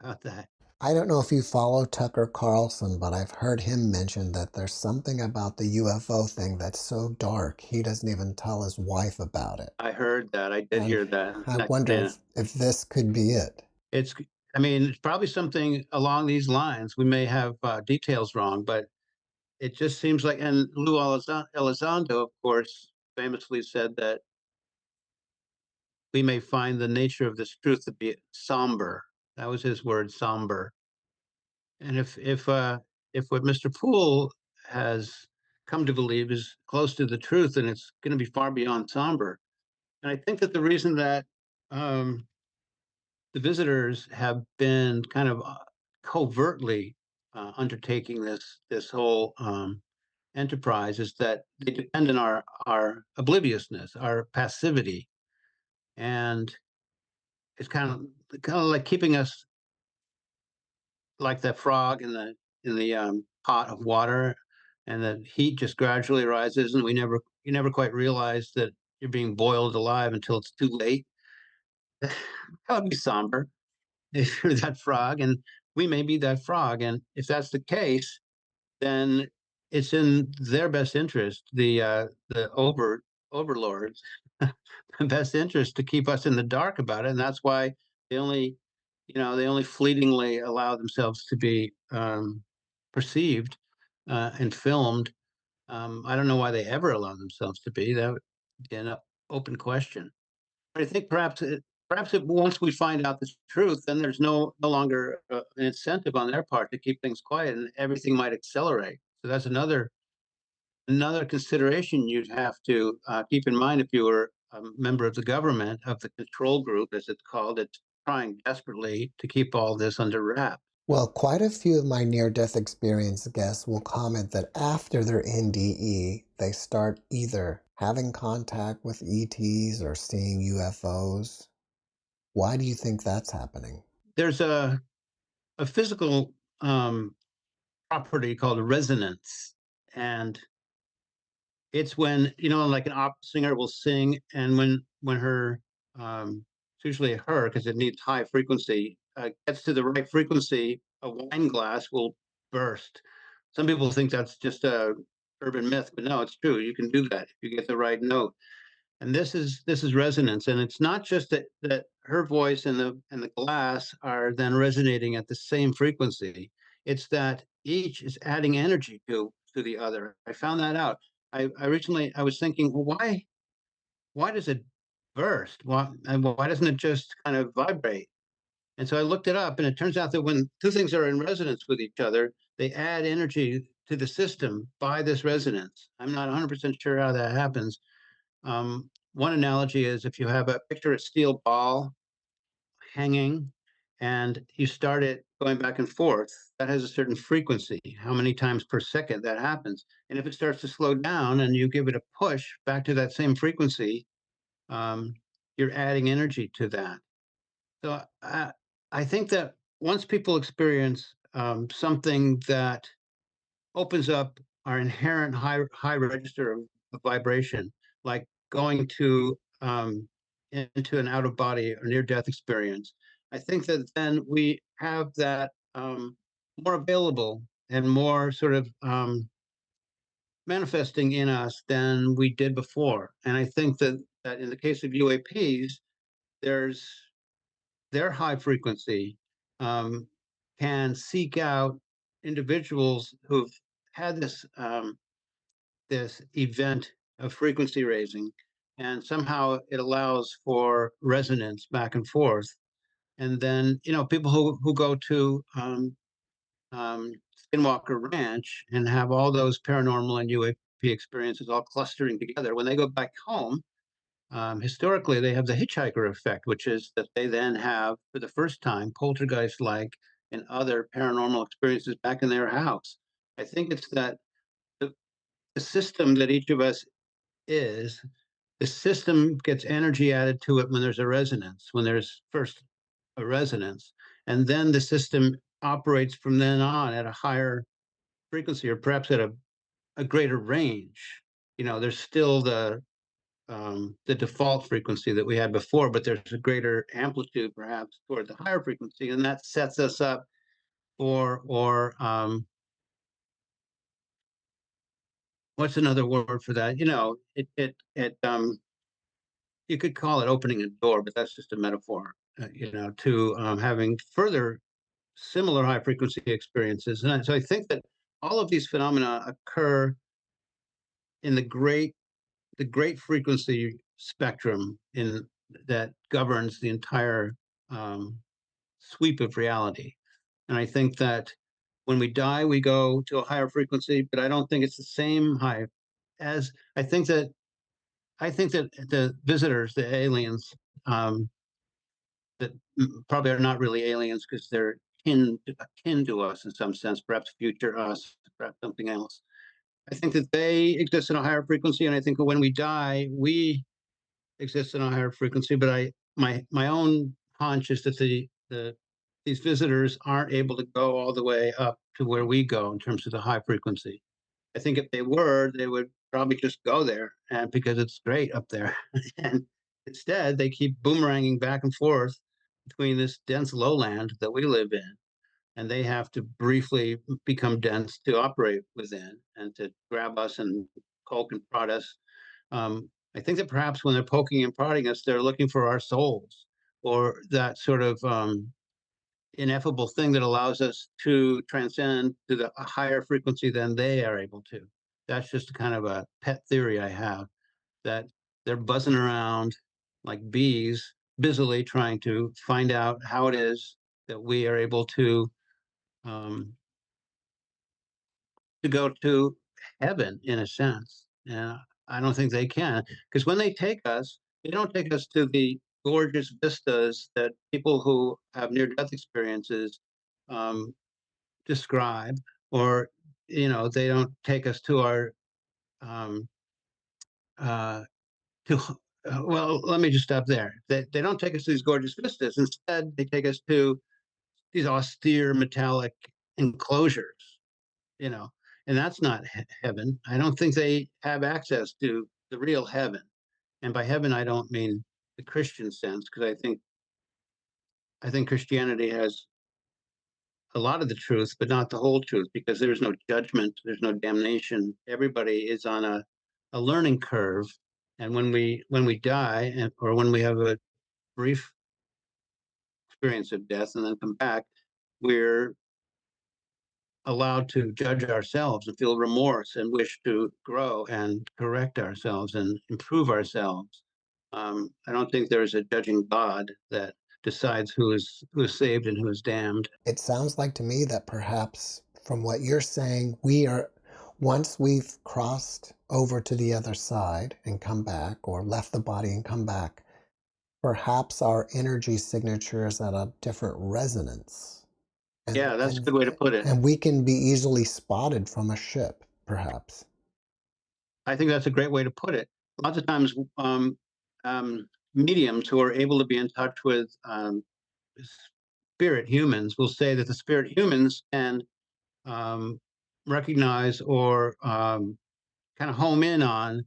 Speaker 3: about that.
Speaker 2: I don't know if you follow Tucker Carlson, but I've heard him mention that there's something about the UFO thing that's so dark, he doesn't even tell his wife about it.
Speaker 3: I heard that. I did
Speaker 2: And
Speaker 3: hear that.
Speaker 2: I wonder
Speaker 3: Yeah.
Speaker 2: if this could be it.
Speaker 3: It's, I mean, it's probably something along these lines. We may have details wrong, but it just seems like, and Lou Elizondo, of course, famously said that we may find the nature of this truth to be somber. That was his word, somber. And if what Mr. Poole has come to believe is close to the truth, then it's going to be far beyond somber. And I think that the reason that the visitors have been kind of covertly undertaking this whole enterprise is that they depend on our obliviousness, our passivity, and it's kind of like keeping us like that frog in the pot of water, and the heat just gradually rises, and you never quite realize that you're being boiled alive until it's too late. That would be somber if you're that frog, and we may be that frog, and if that's the case, then it's in their best interest, the overlords, best interest to keep us in the dark about it, and that's why they only, they only fleetingly allow themselves to be perceived and filmed. I don't know why they ever allow themselves to be. That would be an open question. But I think perhaps if once we find out the truth, then there's no longer an incentive on their part to keep things quiet, and everything might accelerate. So that's another consideration you'd have to keep in mind if you were a member of the government, of the control group, as it's called. It's trying desperately to keep all this under wraps.
Speaker 2: Well, quite a few of my near-death experience guests will comment that after their NDE, they start either having contact with ETs or seeing UFOs. Why do you think that's happening?
Speaker 3: There's a physical property called resonance, and it's when, like an opera singer will sing, and when her it's usually her because it needs high frequency, gets to the right frequency, a wine glass will burst. Some people think that's just a urban myth, but no, it's true. You can do that if you get the right note. And this is resonance, and it's not just that her voice and the glass are then resonating at the same frequency. It's that each is adding energy to to the other. I found that out. I originally I was thinking, well, why does it burst? Why doesn't it just kind of vibrate? And so I looked it up, and it turns out that when two things are in resonance with each other, they add energy to the system by this resonance. I'm not 100% sure how that happens. One analogy is if you have a picture a steel ball hanging and you start it going back and forth, that has a certain frequency, how many times per second that happens. And if it starts to slow down and you give it a push back to that same frequency, um, you're adding energy to that. So I think that once people experience something that opens up our inherent high register of vibration, like going to into an out of body or near death experience, I think that then we have that more available and more sort of manifesting in us than we did before. And I think that in the case of UAPs, there's their high frequency um, can seek out individuals who've had this event of frequency raising, and somehow it allows for resonance back and forth. And then people who go to Skinwalker Ranch and have all those paranormal and UAP experiences all clustering together. When they go back home, historically, they have the hitchhiker effect, which is that they then have, for the first time, poltergeist like and other paranormal experiences back in their house. I think it's that the, the system that each of us is, the system gets energy added to it when there's a resonance, when there's first a resonance, and then the system operates from then on at a higher frequency or perhaps at a greater range. There's still the default frequency that we had before, but there's a greater amplitude perhaps toward the higher frequency, and that sets us up for or what's another word for that? You could call it opening a door, but that's just a metaphor. To having further similar high frequency experiences, and so I think that all of these phenomena occur in the great frequency spectrum in that governs the entire um, sweep of reality. And I think that when we die, we go to a higher frequency, but I don't think it's the same high as I think that the visitors, the aliens, um, that probably are not really aliens because they're akin to us in some sense, perhaps future us, perhaps something else. I think that they exist in a higher frequency, and I think that when we die, we exist in a higher frequency. But my own hunch is that these visitors aren't able to go all the way up to where we go in terms of the high frequency. I think if they were, they would probably just go there, and because it's great up there. And instead, they keep boomeranging back and forth between this dense lowland that we live in, and they have to briefly become dense to operate within and to grab us and poke and prod us. I think that perhaps when they're poking and prodding us, they're looking for our souls or that sort of ineffable thing that allows us to transcend to a higher frequency than they are able to. That's just kind of a pet theory I have, that they're buzzing around like bees, busily trying to find out how it is that we are able um, to go to heaven in a sense. And I don't think they can, because when they don't take us to the gorgeous vistas that people who have near death experiences um, describe, or they don't take us to our um, uh, to well, let me just stop there. They don't take us to these gorgeous vistas. Instead, they take us to these austere metallic enclosures, you know, and that's not heaven. I don't think they have access to the real heaven. And by heaven, I don't mean the Christian sense, because I think Christianity has a lot of the truth, but not the whole truth, because there's no judgment, there's no damnation. Everybody is on a learning curve, and when we die, or when we have a brief experience of death and then come back, we're allowed to judge ourselves and feel remorse and wish to grow and correct ourselves and improve ourselves. I don't think there's a judging God that decides who is saved and who is damned.
Speaker 2: It sounds like to me that perhaps from what you're saying, we are, once we've crossed over to the other side and come back, or left the body and come back, perhaps our energy signature is at a different resonance. And
Speaker 3: Yeah, that's a
Speaker 2: and
Speaker 3: good way to put it.
Speaker 2: and we can be easily spotted from a ship, perhaps.
Speaker 3: I think that's a great way to put it. Lots of times, mediums who are able to be in touch with spirit humans will say that the spirit humans can um, recognize or kind of home in on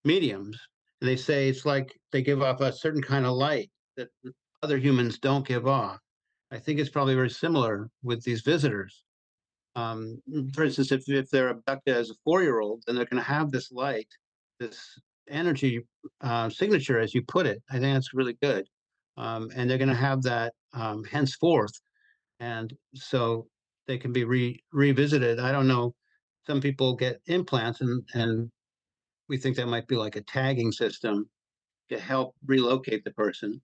Speaker 3: mediums. And they say it's like they give off a certain kind of light that other humans don't give off. I think it's probably very similar with these visitors. For instance, if they're abducted as a 4-year-old, then they're going to have this light, this energy signature, as you put it. I think that's really good. And they're going to have that henceforth. And so they can be revisited. I don't know. Some people get implants, and we think that might be like a tagging system to help relocate the person.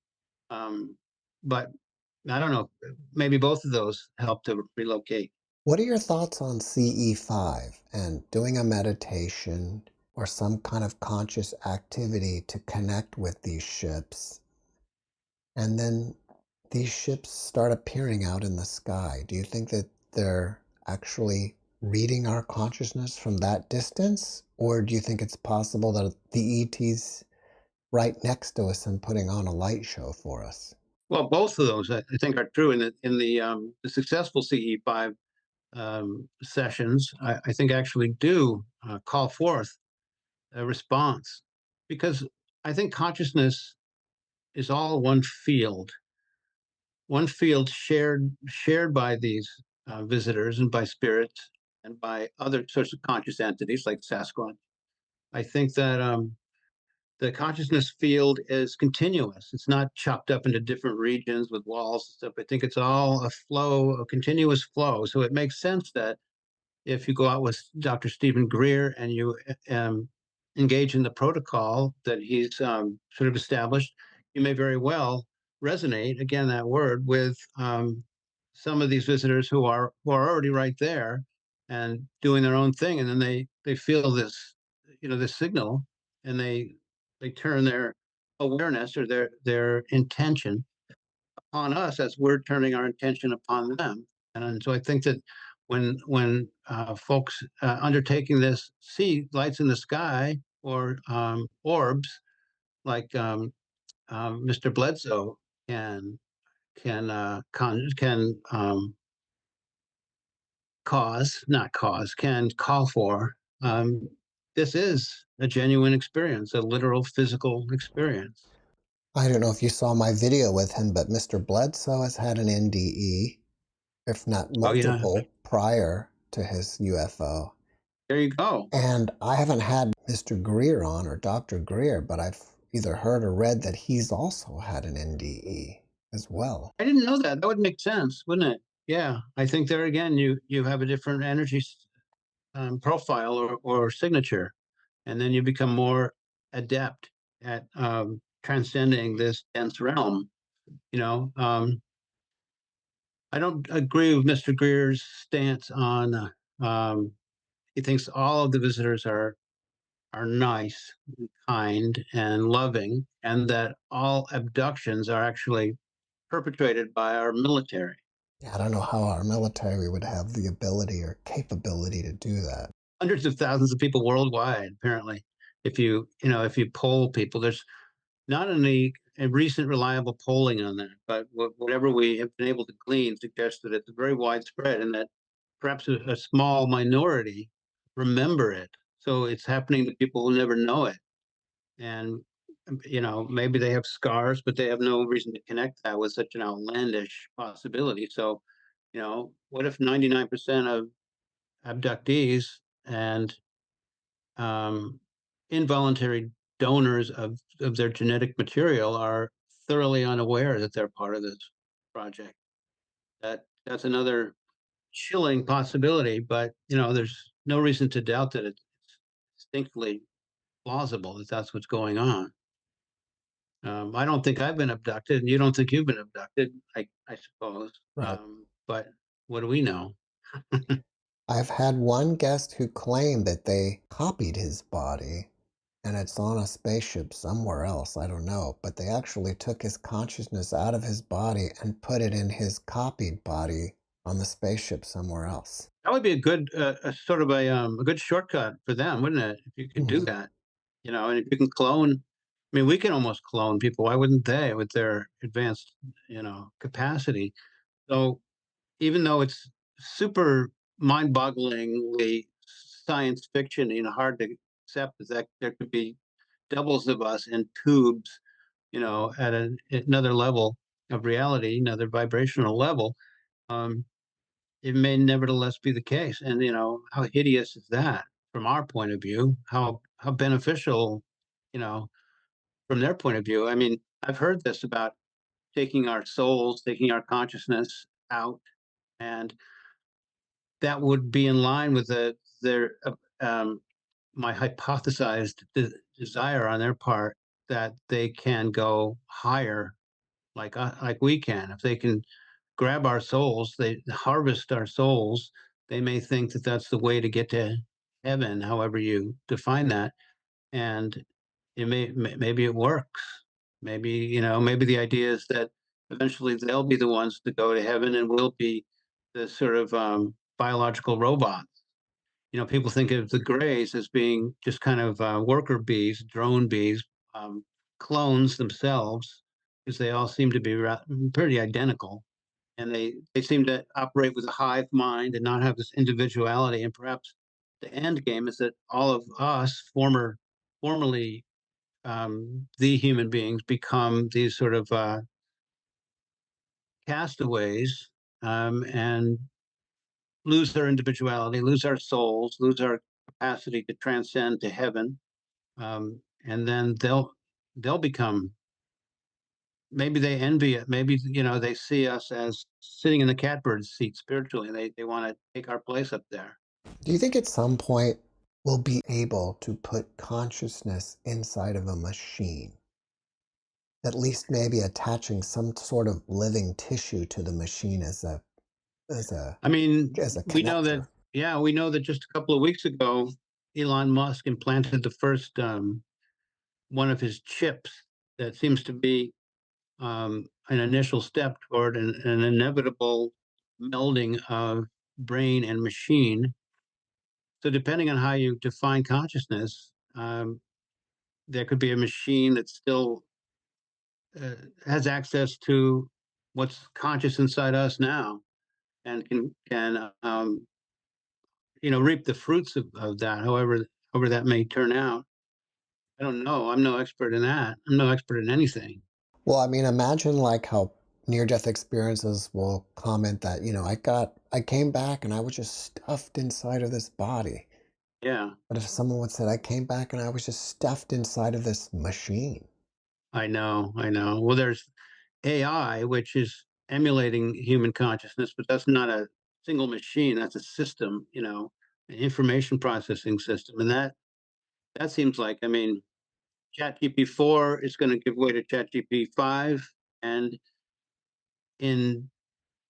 Speaker 3: But I don't know. Maybe both of those help to relocate.
Speaker 2: What are your thoughts on CE5 and doing a meditation or some kind of conscious activity to connect with these ships? And then these ships start appearing out in the sky. Do you think that they're actually reading our consciousness from that distance? Or do you think it's possible that the ET's right next to us and putting on a light show for us?
Speaker 3: Well, both of those I think are true in the successful CE5 sessions. I think actually do call forth a response because I think consciousness is all one field shared by these visitors and by spirits and by other sorts of conscious entities like Sasquatch. I think that the consciousness field is continuous. It's not chopped up into different regions with walls and stuff. I think it's all a flow, a continuous flow. So it makes sense that if you go out with Dr. Stephen Greer and you engage in the protocol that he's sort of established, you may very well resonate, again, that word, with some of these visitors who are already right there and doing their own thing, and then they feel this, this signal, and they turn their awareness or their intention upon us as we're turning our intention upon them. And so I think that when folks undertaking this see lights in the sky or orbs like Mr. Bledsoe can cause, not cause, can call for. This is a genuine experience, a literal physical experience.
Speaker 2: I don't know if you saw my video with him, but Mr. Bledsoe has had an NDE, if not
Speaker 3: Oh yeah,
Speaker 2: multiple, prior to his UFO.
Speaker 3: there you go.
Speaker 2: And I haven't had Mr. Greer on or Dr. Greer, but I've either heard or read that he's also had an NDE as well.
Speaker 3: I didn't know that. That would make sense, wouldn't it? Yeah, I think there again, you have a different energy profile or signature, and then you become more adept at transcending this dense realm. You know, I don't agree with Mr. Greer's stance on. He thinks all of the visitors are nice, and kind, and loving, and that all abductions are actually perpetrated by our military.
Speaker 2: Yeah, I don't know how our military would have the ability or capability to do that.
Speaker 3: Hundreds of thousands of people worldwide, apparently. If you poll people, there's not any recent reliable polling on that, but whatever we have been able to glean suggests that it's very widespread and that perhaps a small minority remember it. So it's happening to people who never know it. And, maybe they have scars, but they have no reason to connect that with such an outlandish possibility. So, what if 99% of abductees and um, involuntary donors of their genetic material are thoroughly unaware that they're part of this project? That's another chilling possibility, but there's no reason to doubt that it's distinctly plausible that that's what's going on. I don't think I've been abducted, and you don't think you've been abducted, I suppose.
Speaker 2: Right.
Speaker 3: But what do we know?
Speaker 2: I've had one guest who claimed that they copied his body and it's on a spaceship somewhere else. I don't know. But they actually took his consciousness out of his body and put it in his copied body on the spaceship somewhere else.
Speaker 3: That would be a good, a sort of a good shortcut for them, wouldn't it? If you could do
Speaker 2: Mhm.
Speaker 3: that, and if you can clone, I mean, we can almost clone people. Why wouldn't they with their advanced, capacity? So even though it's super mind-bogglingly science fiction, hard to accept is that there could be doubles of us in tubes, at another level of reality, another vibrational level. Um, it may nevertheless be the case. And how hideous is that from our point of view? How beneficial, you know, from their point of view. I mean, I've heard this about taking our souls, taking our consciousness out, and that would be in line with their my hypothesized desire on their part that they can go higher, like we can. If they can grab our souls, they harvest our souls. They may think that that's the way to get to heaven, however you define that, and maybe it works. Maybe the idea is that eventually they'll be the ones to go to heaven, and we'll be the sort of biological robots. People think of the Greys as being just kind of worker bees, drone bees, um, clones themselves, because they all seem to be pretty identical, and they seem to operate with a hive mind and not have this individuality. And perhaps the end game is that all of us, formerly the human beings, become these sort of castaways, and lose their individuality, lose our souls, lose our capacity to transcend to heaven, and then they'll become. Maybe they envy it. Maybe they see us as sitting in the catbird seat spiritually. They want to take our place up there.
Speaker 2: Do you think at some point we'll be able to put consciousness inside of a machine? At least maybe attaching some sort of living tissue to the machine as a
Speaker 3: I mean,
Speaker 2: as a
Speaker 3: we know that.
Speaker 2: connector.
Speaker 3: Yeah, we know that just a couple of weeks ago, Elon Musk implanted the first one of his chips that seems to be an initial step toward an inevitable melding of brain and machine. So, depending on how you define consciousness, there could be a machine that still uh, has access to what's conscious inside us now, and can reap the fruits of that. However that may turn out. I don't know. I'm no expert in that. I'm no expert in anything.
Speaker 2: Well, I mean, imagine like how near-death experiences will comment that, I came back and I was just stuffed inside of this body.
Speaker 3: Yeah.
Speaker 2: But if someone would say, I came back and I was just stuffed inside of this machine.
Speaker 3: I know, I know. Well, there's AI, which is emulating human consciousness, but that's not a single machine. That's a system, an information processing system, and that seems like, I mean, ChatGPT 4 is going to give way to ChatGPT 5, and in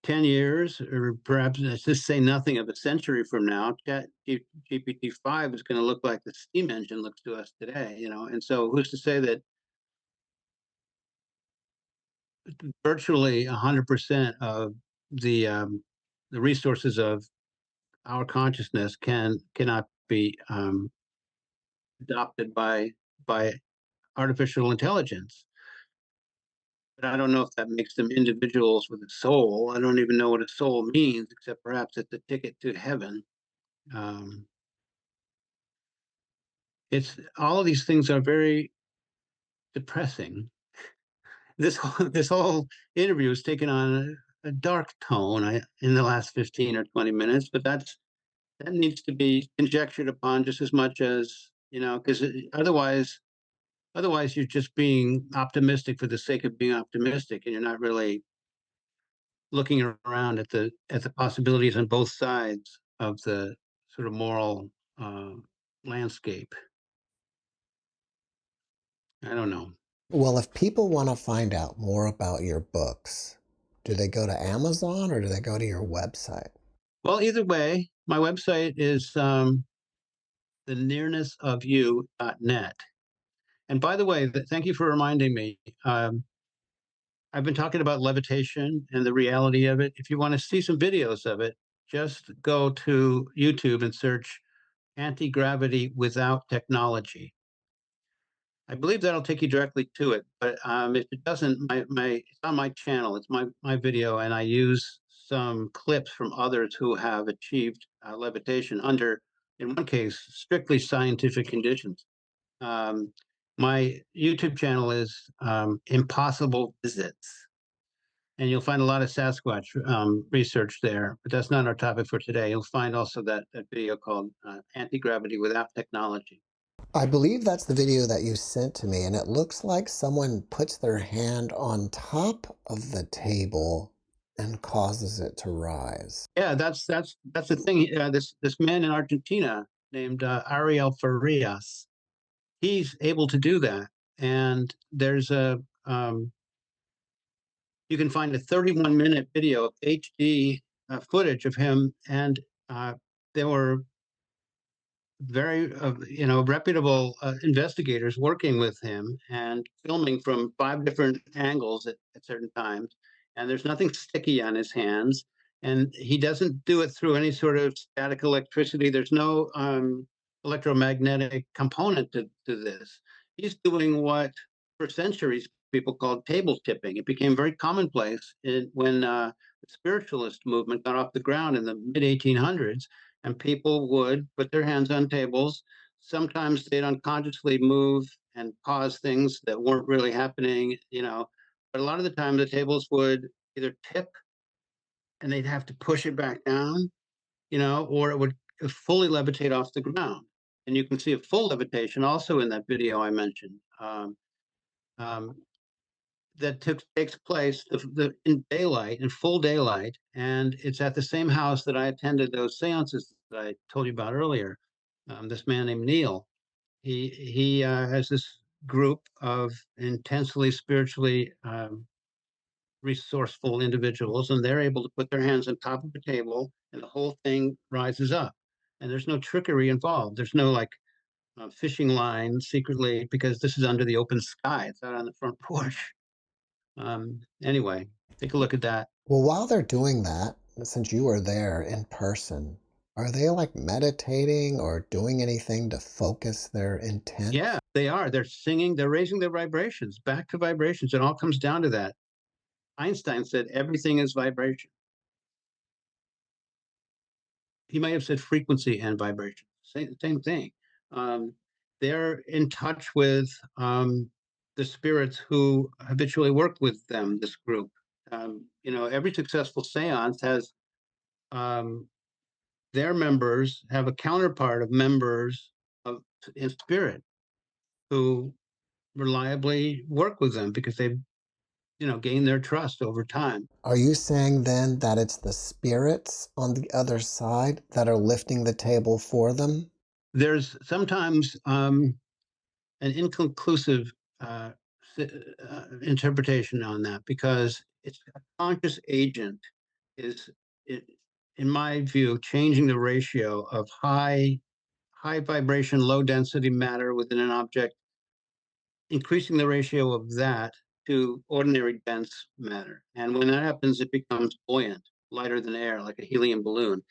Speaker 3: 10 years, or perhaps let's just say nothing of a century from now, ChatGPT 5 is going to look like the steam engine looks to us today, And so, who's to say that virtually 100% of the resources of our consciousness cannot be adopted by artificial intelligence. But I don't know if that makes them individuals with a soul. I don't even know what a soul means, except perhaps it's a ticket to heaven. Um, it's all of these things are very depressing. This whole interview has taken on a dark tone in the last 15 or 20 minutes, but that needs to be conjectured upon just as much as because otherwise you're just being optimistic for the sake of being optimistic, and you're not really looking around at the possibilities on both sides of the sort of moral uh, landscape. I don't know.
Speaker 2: Well, if people want to find out more about your books, do they go to Amazon or do they go to your website?
Speaker 3: Well, either way, my website is the nearnessofyou.net. And by the way, thank you for reminding me. I've been talking about levitation and the reality of it. If you want to see some videos of it, just go to YouTube and search anti gravity without technology. I believe that'll take you directly to it. But if it doesn't, it's on my channel. It's my video, and I use some clips from others who have achieved levitation under, in one case, strictly scientific conditions. Um, my YouTube channel is Impossible Visits, and you'll find a lot of Sasquatch research there. But that's not our topic for today. You'll find also that video called Anti Gravity Without Technology.
Speaker 2: I believe that's the video that you sent to me, and it looks like someone puts their hand on top of the table and causes it to rise.
Speaker 3: Yeah, that's the thing. This man in Argentina named Ariel Farias, he's able to do that. And there's a you can find a 31-minute video of HD footage of him, and there were very reputable investigators working with him and filming from 5 different angles at certain times, and there's nothing sticky on his hands, and he doesn't do it through any sort of static electricity. There's no electromagnetic component to this. He's doing what for centuries people called table tipping. It became very commonplace when the spiritualist movement got off the ground in the mid 1800s, and people would put their hands on tables. Sometimes they'd unconsciously move and cause things that weren't really happening, but a lot of the time the tables would either tip and they'd have to push it back down, or it would fully levitate off the ground. And you can see a full levitation also in that video I mentioned. Um, that takes place in daylight, in full daylight, and it's at the same house that I attended those seances that I told you about earlier. This man named Neil, he has this group of intensely spiritually resourceful individuals, and they're able to put their hands on top of the table, and the whole thing rises up. And there's no trickery involved. There's no like fishing line secretly, because this is under the open sky. It's out on the front porch. Anyway, take a look at that.
Speaker 2: Well, while they're doing that, since you were there in person, are they like meditating or doing anything to focus their intent?
Speaker 3: Yeah, they are. They're singing, they're raising their vibrations back to vibrations. It all comes down to that. Einstein said everything is vibration. He might have said frequency and vibration, same thing. Um, they're in touch with the spirits who habitually work with them, this group. Every successful seance has their members have a counterpart of members of in spirit who reliably work with them because they've gained their trust over time.
Speaker 2: Are you saying then that it's the spirits on the other side that are lifting the table for them?
Speaker 3: There's sometimes an inconclusive uh, interpretation on that, because it's a conscious agent is, it, in my view, changing the ratio of high vibration, low density matter within an object, increasing the ratio of that to ordinary dense matter. And when that happens, it becomes buoyant, lighter than air, like a helium balloon.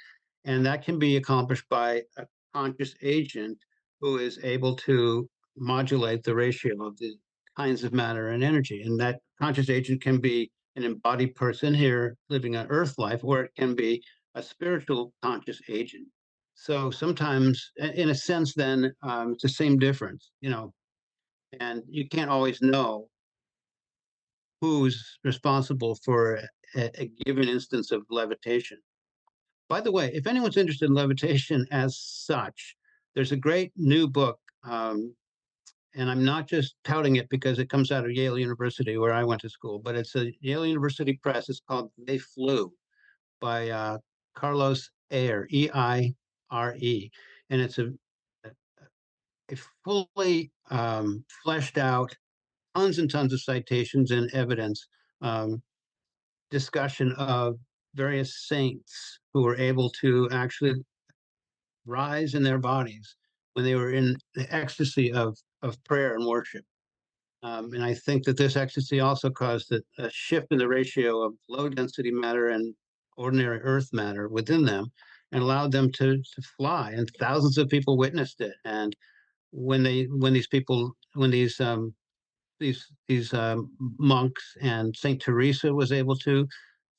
Speaker 3: And that can be accomplished by a conscious agent who is able to modulate the ratio of the kinds of matter and energy. And that conscious agent can be an embodied person here living on earth life, or it can be a spiritual conscious agent. So sometimes, in a sense, then it's the same difference, and you can't always know who's responsible for a given instance of levitation. By the way, if anyone's interested in levitation as such, there's a great new book. and I'm not just touting it because it comes out of Yale University, where I went to school, but it's a Yale University press. It's called They Flew by Carlos Eire, Eire. And it's a fully fleshed out, tons and tons of citations and evidence, um, discussion of various saints who were able to actually rise in their bodies when they were in the ecstasy of prayer and worship. And I think that this ecstasy also caused a shift in the ratio of low density matter and ordinary earth matter within them and allowed them to fly. And thousands of people witnessed it. And when these monks, and Saint Teresa was able to,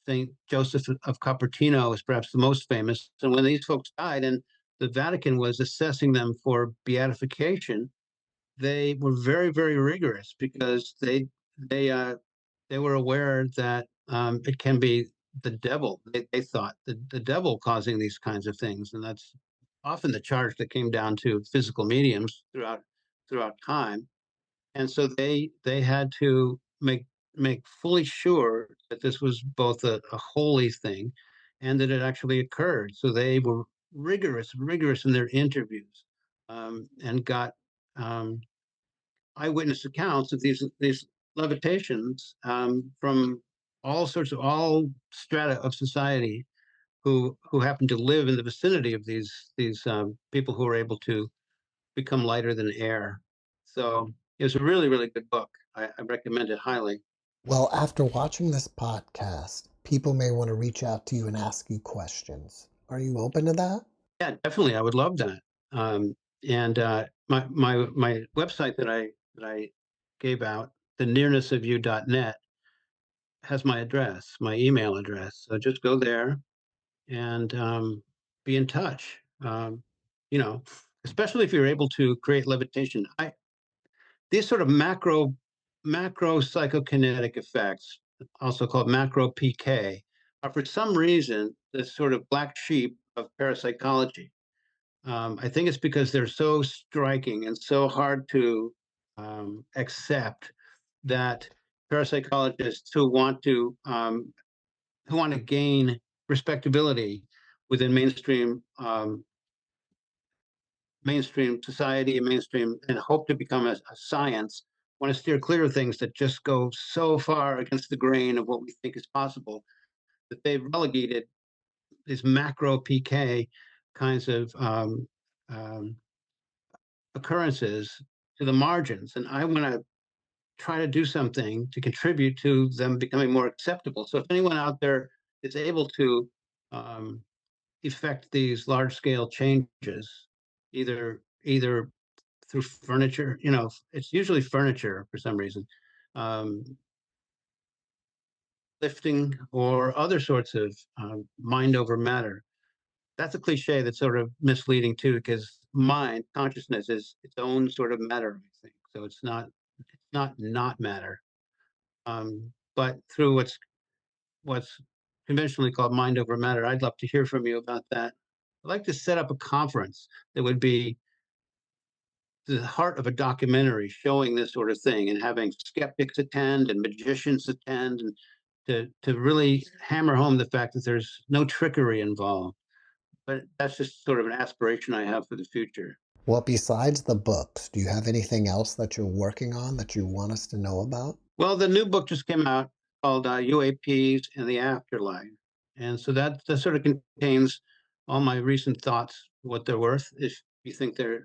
Speaker 3: Saint Joseph of Cupertino is perhaps the most famous. And when these folks died and the Vatican was assessing them for beatification, they were very, very rigorous because they were aware that it can be the devil. They thought the devil causing these kinds of things, and that's often the charge that came down to physical mediums throughout time. And so they had to make fully sure that this was both a holy thing and that it actually occurred. So they were rigorous in their interviews, and got um, eyewitness accounts of these levitations, from all strata of society who happen to live in the vicinity of these people who are able to become lighter than air. So it was a really, really good book. I recommend it highly.
Speaker 2: Well, after watching this podcast, people may want to reach out to you and ask you questions. Are you open to that?
Speaker 3: Yeah, definitely. I would love that. And my website that I gave out, the nearnessofyou.net, has my address, my email address. So just go there and be in touch. You know, especially if you're able to create levitation. These sort of macro psychokinetic effects, also called macro PK, are for some reason the sort of black sheep of parapsychology. I think it's because they're so striking and so hard to accept that parapsychologists who want to gain respectability within mainstream society and mainstream, and hope to become a science, want to steer clear of things that just go so far against the grain of what we think is possible, that they've relegated these macro PK kinds of um, occurrences to the margins. And I want to try to do something to contribute to them becoming more acceptable. So if anyone out there is able to um, effect these large scale changes, either through furniture, it's usually furniture for some reason, um, lifting, or other sorts of mind over matter. That's a cliche that's sort of misleading too, because mind consciousness is its own sort of matter, I think. So it's not matter. But through what's conventionally called mind over matter, I'd love to hear from you about that. I'd like to set up a conference that would be the heart of a documentary showing this sort of thing, and having skeptics attend and magicians attend, and to really hammer home the fact that there's no trickery involved. But that's just sort of an aspiration I have for the future.
Speaker 2: Well, besides the books, do you have anything else that you're working on that you want us to know about?
Speaker 3: Well, the new book just came out called UAPs and the Afterlife. And so that sort of contains all my recent thoughts, what they're worth. If you think there's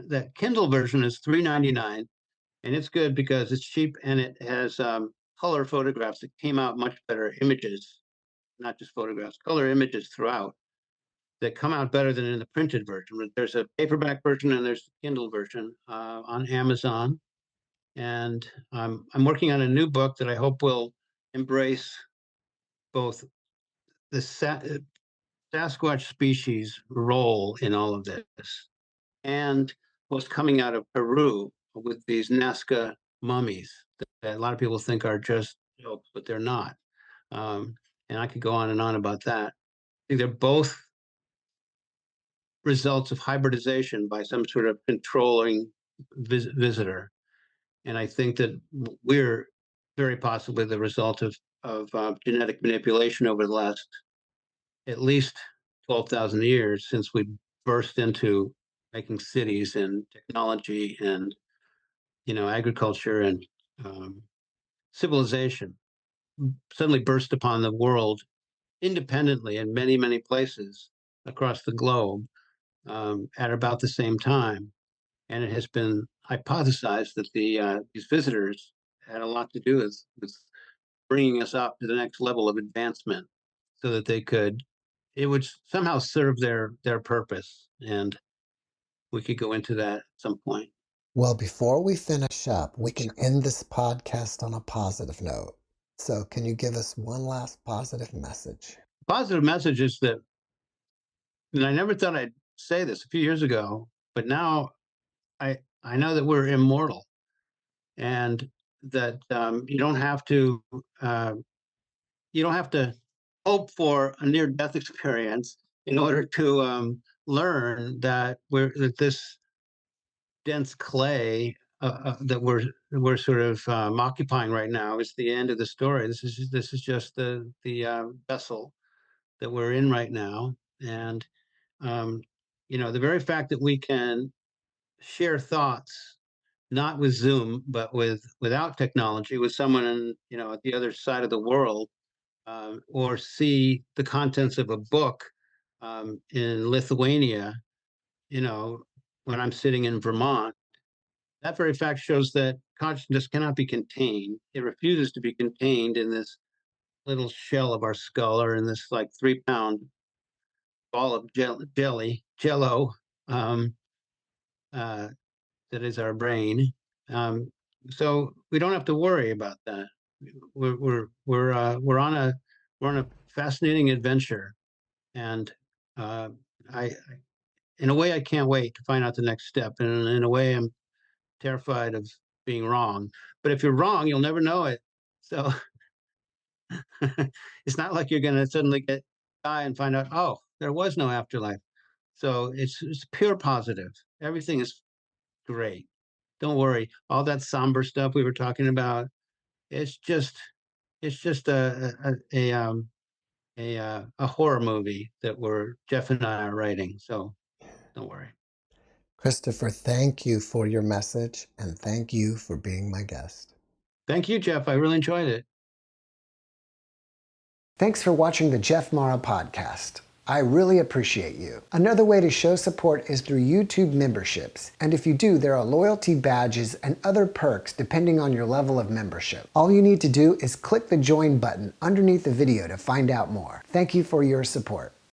Speaker 3: that Kindle version is $3.99, and it's good because it's cheap and it has color photographs that came out much better, images, not just photographs, color images throughout, that come out better than in the printed version. There's a paperback version and there's the Kindle version on Amazon. And I'm working on a new book that I hope will embrace both the Sasquatch species role in all of this, and what's coming out of Peru with these Nazca mummies that a lot of people think are just jokes, but they're not. And I could go on and on about that. I think they're both results of hybridization by some sort of controlling visitor. And I think that we're very possibly the result of genetic manipulation over the last at least 12,000 years, since we burst into making cities and technology and agriculture and um, civilization suddenly burst upon the world independently in many, many places across the globe at about the same time. And it has been hypothesized that these visitors had a lot to do with bringing us up to the next level of advancement, so that it would somehow serve their purpose, and we could go into that at some point.
Speaker 2: Well, before we finish up, we can end this podcast on a positive note. So, can you give us one last positive message?
Speaker 3: Positive message is that, and I never thought I'd say this a few years ago, but now I know that we're immortal, and that uh, you don't have to hope for a near death experience in order to learn that this dense clay that we're sort of occupying right now is the end of the story. This is just the vessel that we're in right now, and um, the very fact that we can share thoughts, not with Zoom, but without technology, with someone at the other side of the world, or see the contents of a book in Lithuania, when I'm sitting in Vermont. That very fact shows that consciousness cannot be contained. It refuses to be contained in this little shell of our skull, or in this like 3-pound ball of jello, um, uh, that is our brain. Um, so we don't have to worry about that. We're on a fascinating adventure, and uh, I, in a way, I can't wait to find out the next step. And in a way, I'm terrified of being wrong. But if you're wrong, you'll never know it. So it's not like you're going to suddenly die and find out, oh, there was no afterlife. So it's pure positive. Everything is great. Don't worry. All that somber stuff we were talking about, it's just a horror movie that Jeff and I are writing. So don't worry.
Speaker 2: Christopher, thank you for your message, and thank you for being my guest.
Speaker 3: Thank you, Jeff. I really enjoyed it.
Speaker 2: Thanks for watching the JeffMara podcast. I really appreciate you. Another way to show support is through YouTube memberships. And if you do, there are loyalty badges and other perks depending on your level of membership. All you need to do is click the join button underneath the video to find out more. Thank you for your support.